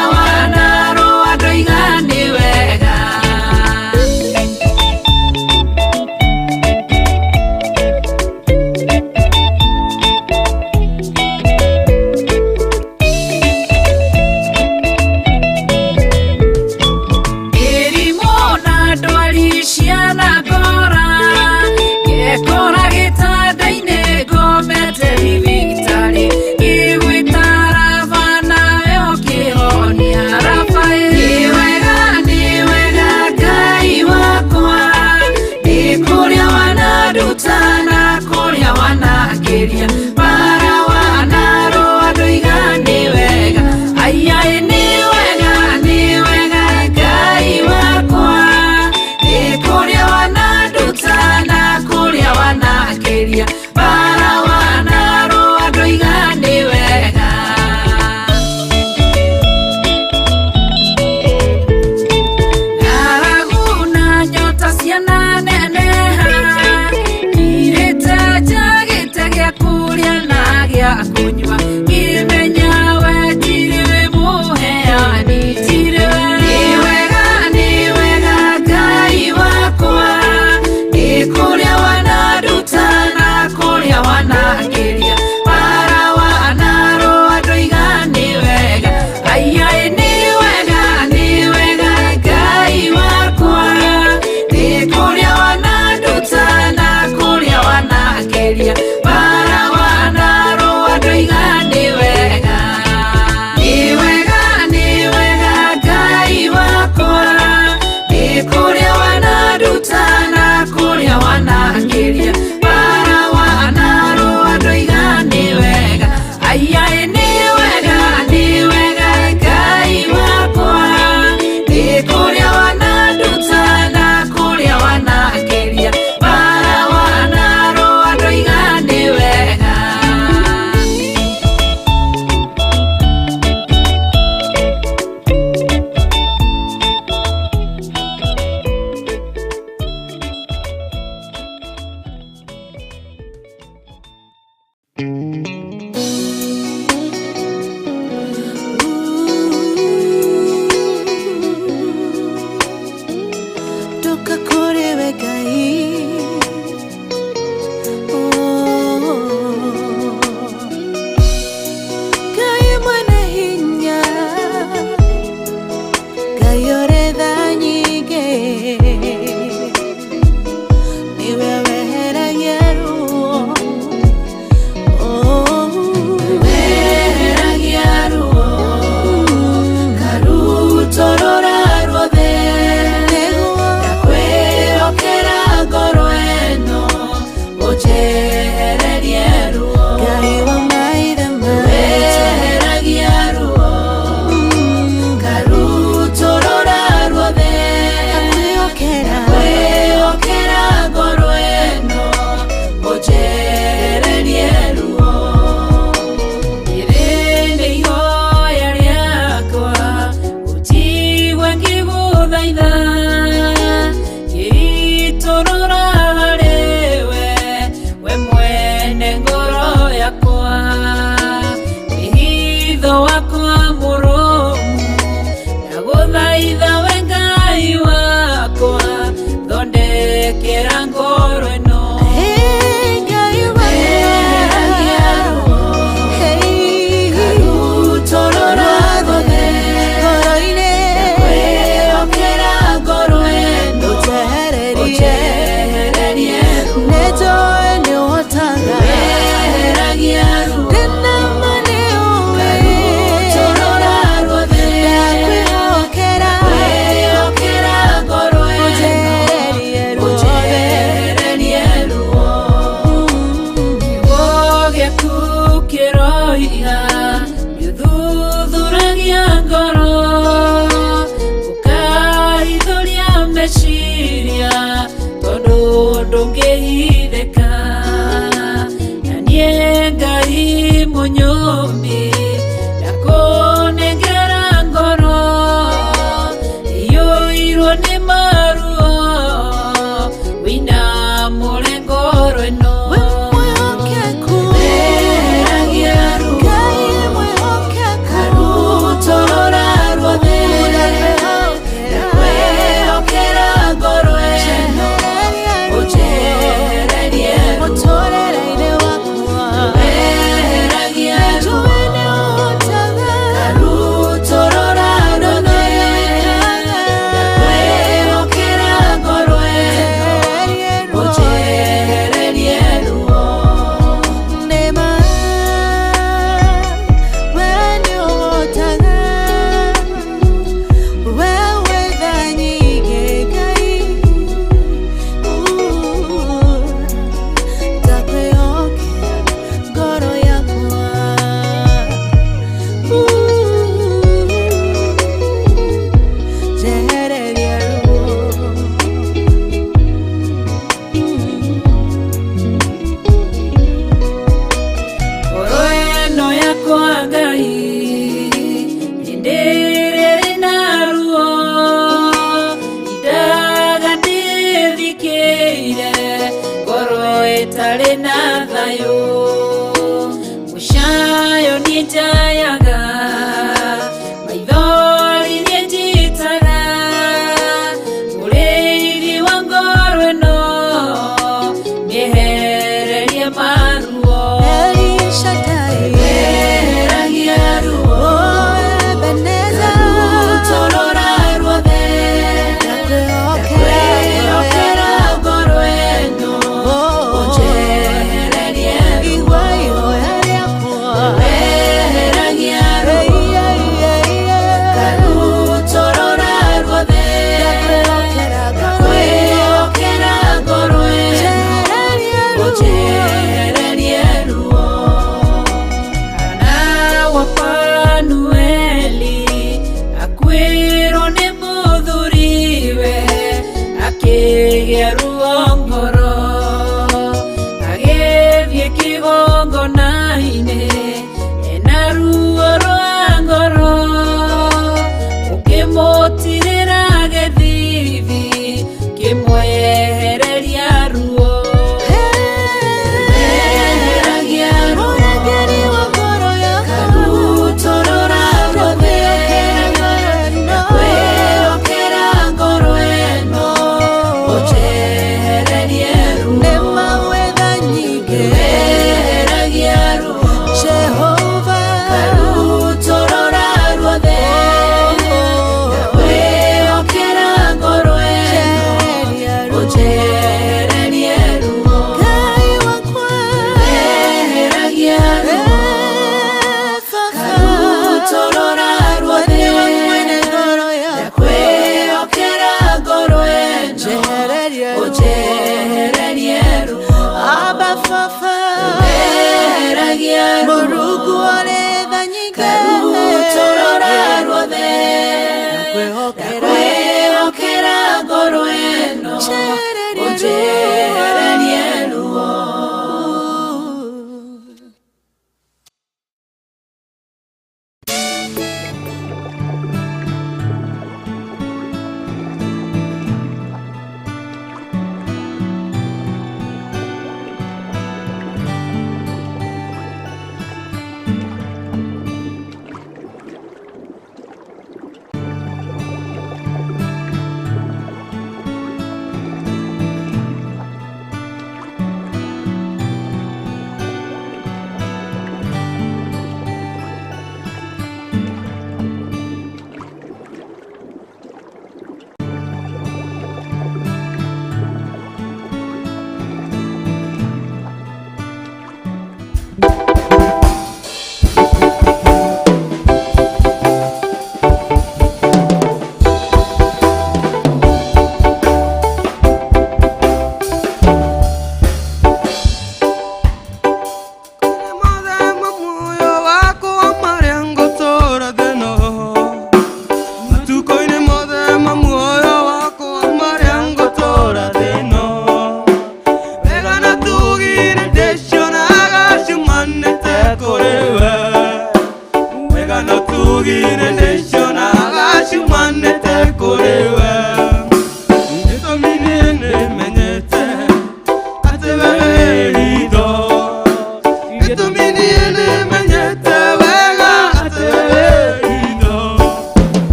ndĩna thayũ mũcayo nĩ njayaga maithori nĩ njitaga mũrĩithi wa ngoro ĩno nĩehererie maruo eheragia ruo karutorora ruothe ndakwĩhokera ngoro ĩno ũnjehererie ruo eheragia ruo karutorora ruothe ndakwĩhokera ngoro ĩno ũnjehererie ruo kana wa Panueli akwĩrwo nĩ mũthuriwe akĩgĩa ruo ngoro agĩthiĩ kĩgongona-inĩ ena ruo rwa ngoro ũkĩmũtirĩra gĩthithi kĩmwehereria ruo eheragia ruo karutorora ruothe ndakwĩhokera ngoro ĩno ũnjehererie ruo eheragia ruo karutorora ruothe ndakwĩhokera ngoro ĩno ũnjehererie ruo eheragia ruo karutorora ruothe ndakwĩhokera ngoro ĩno ũnjehererie ruo eheragia ruo karutorora ruothe ndakwĩhokera ngoro ĩno ũnjehererie ruo.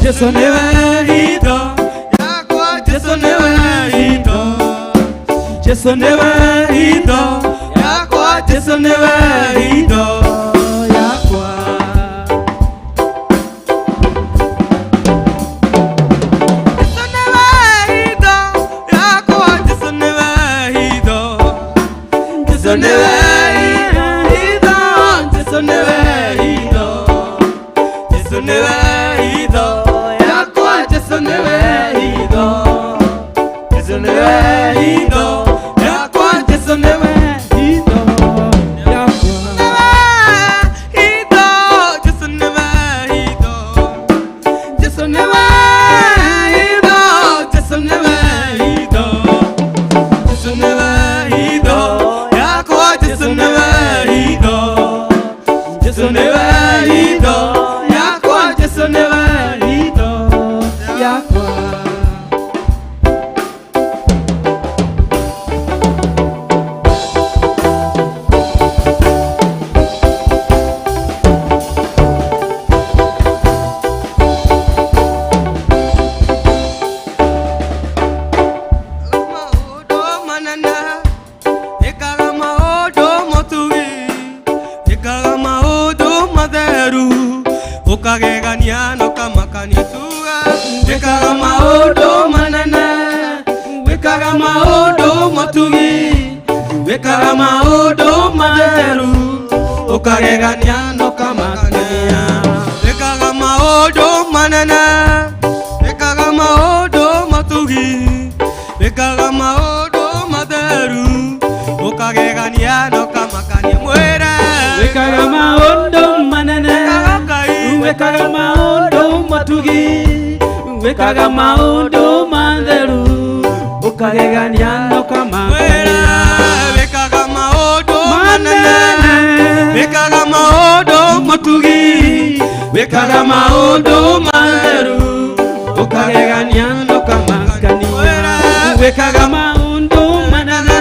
Jesu newe hido, yakwa Jesu newe hido. Jesu niwe hitho yakwa, Jesu niwe hitho yakwa. Jesu niwe hitho yakwa, Jesu niwe hitho, Jesu niwe hitho, Jesu niwe hitho, Jesu niwe hitho yakwa, Jesu niwe hitho, Jesu niwe hitho yakwa, Jesu niwe hitho yakwa. Hitho, Jesu niwe hitho, Jesu niwe hitho, Jesu niwe hitho, Jesu niwe hitho yakwa, Jesu niwe hitho, Jesu niwe hitho yakwa, Jesu niwe hitho yakwa. Ukagegania no kamakani tuga, wekaga maundu manene, wekaga maundu matugi, wekaga maundu matheru, ukagegania no kamakania, wekaga maundu manene, wekaga maundu matugi, wekaga maundu matheru, ukagegania no kamakania mwera, wekaga maundu manene, wekaga maundu matugi, wekaga maundu matheru, ukagegania no kamakania, wekaga maundu manene, wekaga maundu matugi, wekaga maundu matheru, ukagegania no kamakania, wekaga maundu manene,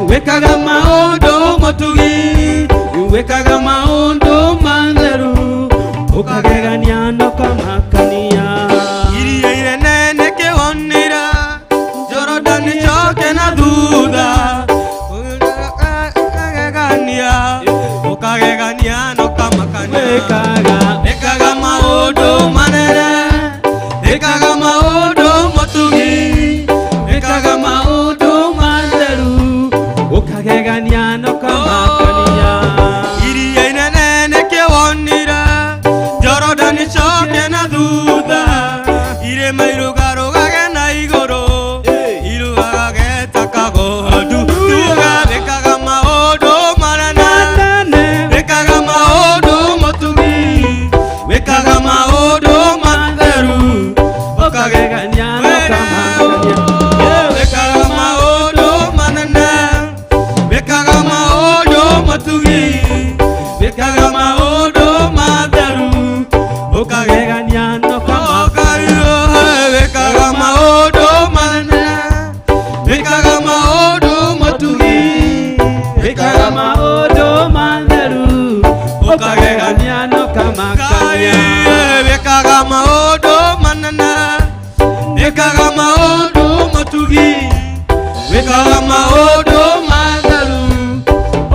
wekaga maundu matugi, wekaga maundu matheru, ukagegania no kamakania. Iria inene kĩwonira Jorodani coke na thutha, ukagegania, ukagegania no kamakania. Wekaga maundu manene, wekaga maundu matugi, wekaga maundu matheru, ukagegania no kamakania. Iria inene kĩwonira Jorodani coke na thutha, irĩma irugarugage na igũrũ, irugaga ta kagondu, tuga wekaga maundu manene, wekaga maundu matugi, wekaga maundu matheru, ukagegania no kamakania. Wekaga maundu manene, wekaga maundu matugi, wekaga maundu matheru, ukagegania no kamakania. Wekaga maundu manene, wekaga maundu matugi, wekaga maundu matheru, ukagegania no kamakania. Wekaga maundu manene, wekaga maundu matugi, wekaga maundu matheru,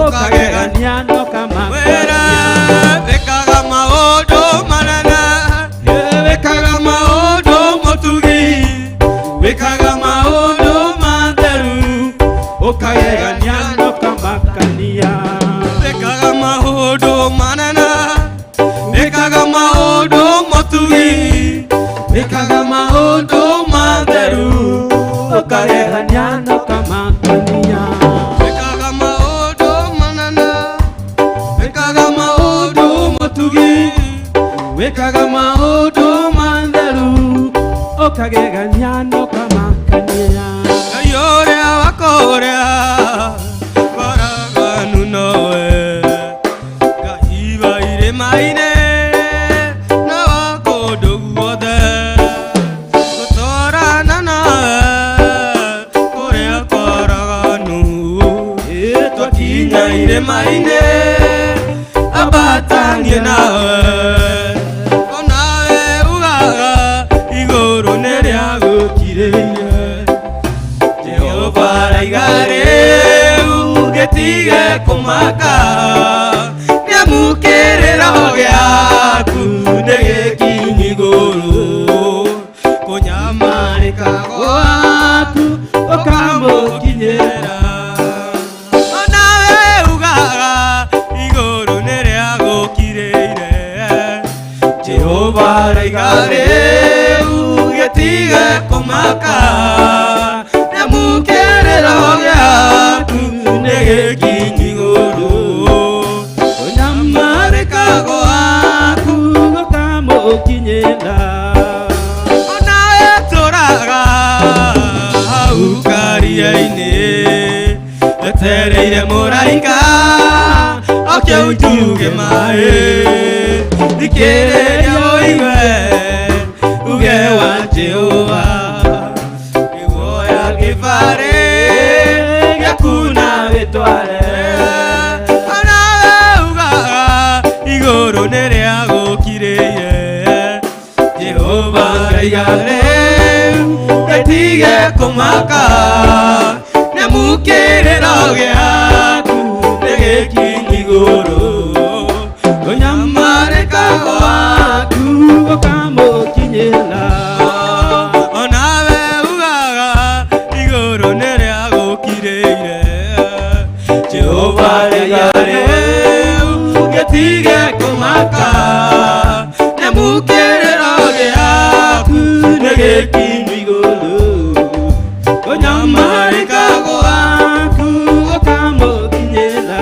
ukagegania no kamakania. Wekaga maundu manene, wekaga maundu matugi, wekaga maundu matheru, ukagegania no kamakania. Wekaga maundu manene, wekaga maundu matugi, wekaga maundu matheru, ukagegania no kamakania. Wekaga maundu manene, wekaga maundu matugi, wekaga maundu matheru, ukagegania no kamakania. Yoria wakoria koraganu nowe, gaiva irĩma-inĩ na wa kũndũ guothe, gũtwarana nawe kũrĩa koraganu, twakinya irĩma-inĩ ambatanie nawe, onawe ugaga igũrũ nĩ rĩa gũkirĩire, Jehova araiga kũmaka nĩamũkĩrĩro gĩaku nĩgĩkinyi igũrũ kũnyamarĩka gwaku ũkamũkinyĩra onawe ugaga igũrũ nĩrĩagũkirĩire Jehova raiga rĩu gĩtige kũmaka nĩamũkĩrĩro gĩaku nĩgĩkinyi igũrũ kũnyamarĩka gwaku gũkamũkinyĩra onawe tũraga hau karia-inĩ etereire mũraika oke ũnjuge maĩ thikĩrĩria ũigue uge wa Jehova iguoya kĩbarĩ gĩaku na wĩtware onawe ugaga igũrũ nĩrĩagũkirĩire Jehova raiga rĩu gĩtige kũmaka nĩamũkĩrĩro gĩaku nĩgĩkinyi igũrũ kũnyamarĩka gwaku gũkamũkinyĩra onawe ugaga igũrũ nĩrĩagũkirĩire Jehova raiga rĩu gĩtige kũmaka nĩamũkĩrĩro gĩaku nĩgĩkinyi igũrũ kũnyamarĩka gwaku gũkamũkinyĩra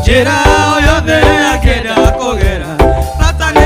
njĩra o yothe angĩenda kũgera bata nĩ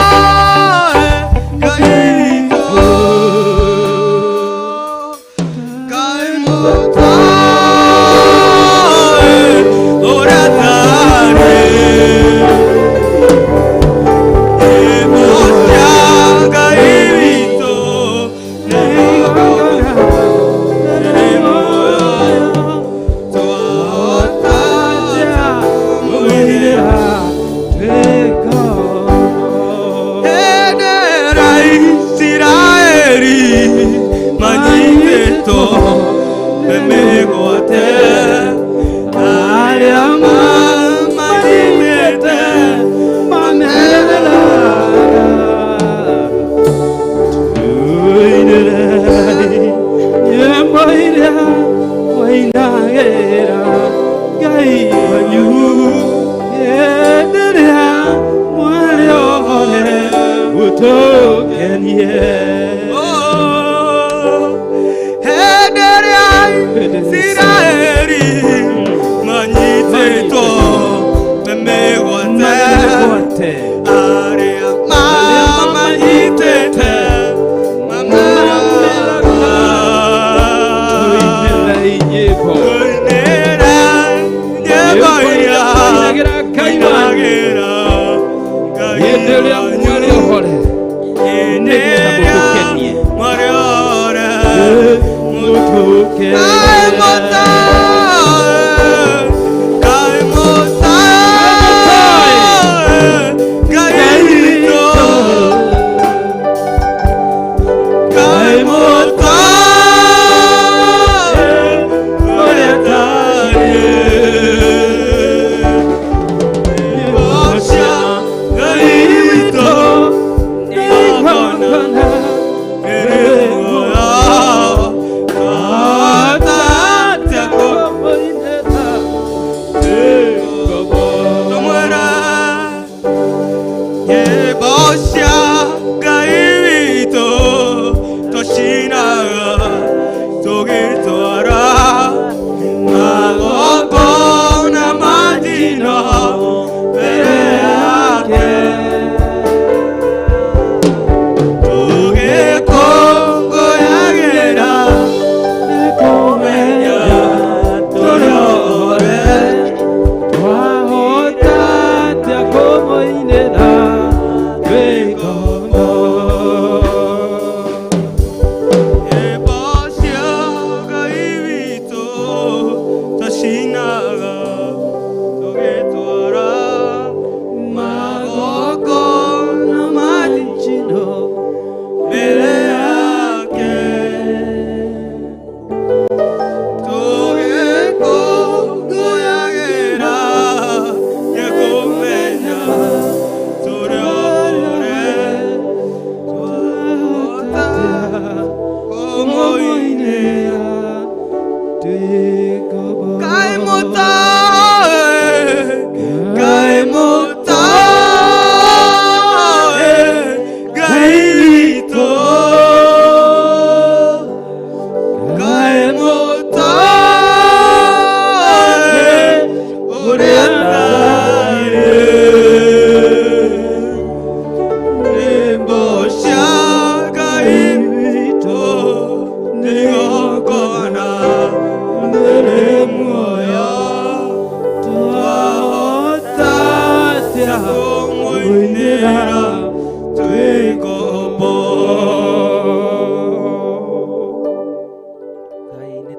tokenie Siraeri manyiteto memegote aria mama nyitete mama Yebo nera nyegoya kainagira yendelea mwali hore yendelea mwali hore mutuke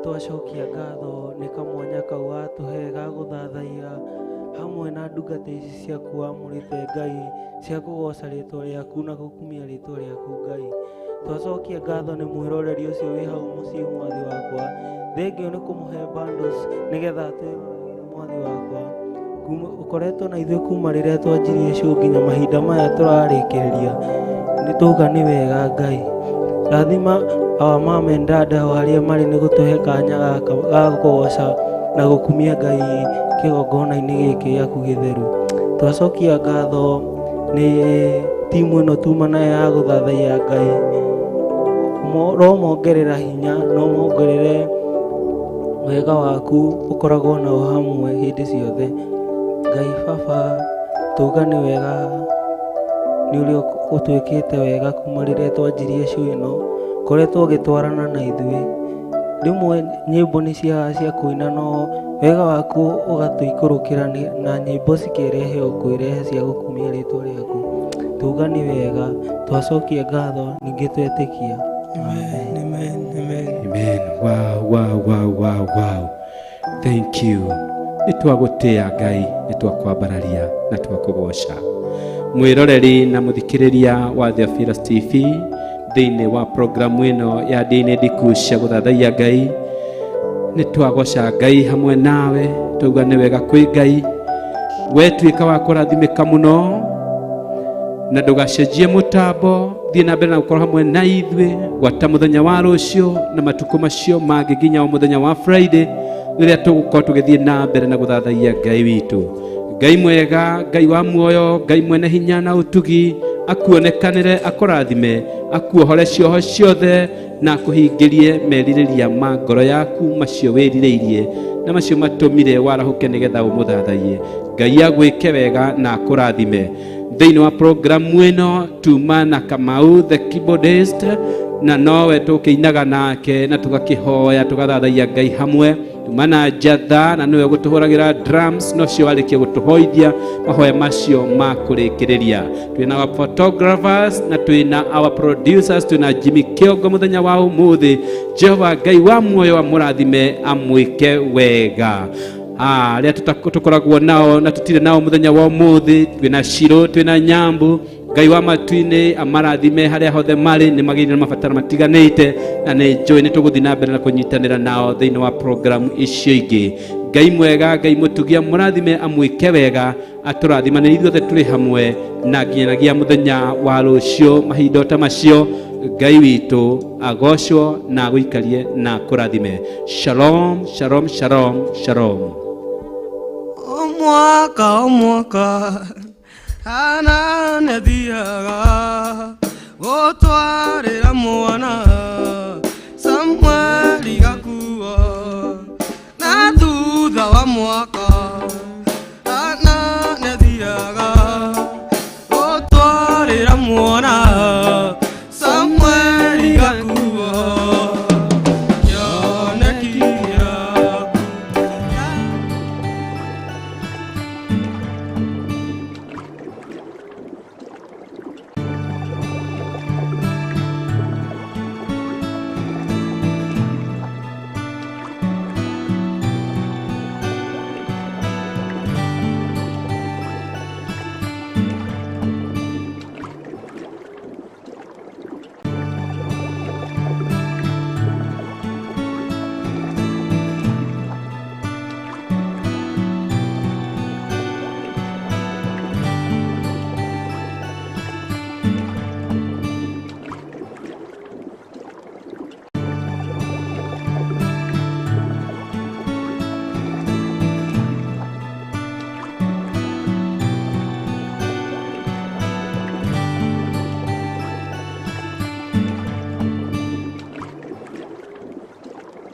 twacokia ngatho nĩ kamwanya kau watũhe ga gũthathaiya hamwe na ndungata ici ciaku wamũrĩte Ngai cia kũgoca rĩtwa rĩaku na gũkumia rĩtwa rĩaku Ngai. Twacokia ngatho nĩ mwĩroreri ũcio wĩ hau mũciĩ mwathi wakwa, thengio nĩ kũmũhe bundles nĩgetha twĩroragĩre mwathi wakwa. Ũkoretwo na ithuĩ kuma rĩrĩa twanjirie show nginya mahinda maya tũrarĩkĩrĩria, nĩ tuga nĩ wega Ngai. Rathima our mom and dad arĩa marĩ nĩ gũtũhe kanya ga kũgoca na gũkumia Ngai kĩgongona-inĩ gĩkĩ gĩaku gĩtheru. Twacokia ngatho nĩ timu ĩno tuma nayo ya gũthathaiya Ngai, no mongerera hinya, no mongerere wega waku ũkoragwo nao hamwe hĩndĩ ciothe. Ngai Baba, tuga nĩ wega, nĩ ũrĩa ũtwĩkĩte wega kuma rĩrĩa twanjirie show ĩno, koretwo ũgĩtwarana na ithuĩ. Rĩmwe nyĩmbo nĩ ciaga cia kũina, no wega waku ũgatũikũrũkĩra na nyĩmbo cikerehe o kwĩrehe cia gũkumia rĩtwa rĩaku. Tuga nĩ wega, twacokia ngatho ningĩ twetĩkia. Amen, amen, amen. Amen. Wow. Thank you. Nĩ twagũtĩa Ngai, nĩ twakwambararia na twakũgoca. Mwĩroreri na mũthikĩrĩria wa The Fearless TV thĩinĩ wa programu ĩno ya ndĩ-inĩ ndiku cia gũthathaiya Ngai, nĩ twagoca Ngai hamwe nawe, twauga nĩ wega kwĩ Ngai. We tuĩka wa kũrathimĩka mũno na ndũgacenjie mũtambo, thiĩ na mbere na gũkorwo hamwe na ithuĩ gwata mũthenya wa rũciũ na matukũ macio mangĩ nginya o mũthenya wa Friday rĩrĩa tũgũkorwo tũgĩthiĩ na mbere na gũthathaiya Ngai witũ. Ngai mwega, Ngai wa muoyo, Ngai mwene hinya na ũtugi, akuonekanire akurathime akuohore cioho ciothe na akuhingirie merirĩria ma ngoro yaku macio wĩrirĩirie na macio matũmire warahuke nĩgetha ũmũthathaiye. Ngai agwĩke wega na akũrathime. Thĩinĩ wa programu ĩno Tuma na Kamau the keyboardist, na nowe tũkĩinaga nake na tũgakĩhoya tũgathathaia Ngai hamwe. Tuma na Jatha na niwe gũtũhũragĩra drums, nocio warĩkia gũtũhoithia mahoya macio ma kũrĩkĩrĩria. Twĩna our photographers na twĩna our producers, twĩna Jimmy Kĩongo mũthenya wa ũmũthĩ. Jehova Ngai wa muoyo amũrathime amwĩke wega. Rĩa tũkoragwo nao na tũtirĩ nao mũthenya wa ũmũthĩ, twĩna Shiro, twĩna Nyambu. Ngai wa matu-inĩ amarathime harĩa hothe marĩ, nĩ magĩrĩire na mabataro matiganĩte, na nĩ njũĩ nĩ tũgũthiĩ na mbere na kũnyitanĩra nao thĩinĩ wa programu icio ingĩ. Ngai mwega, Ngai mũtugia mũrathime amwĩke wega, atũrathimanĩrie ithuothe tũrĩ hamwe na nginyagia mũthenya wa rũciũ mahinda ta macio. Ngai witũ agocwo na agũikarie na akũrathime. Shalom, shalom, shalom, shalom. O mwaka ananethiaga gũtwarĩra mwana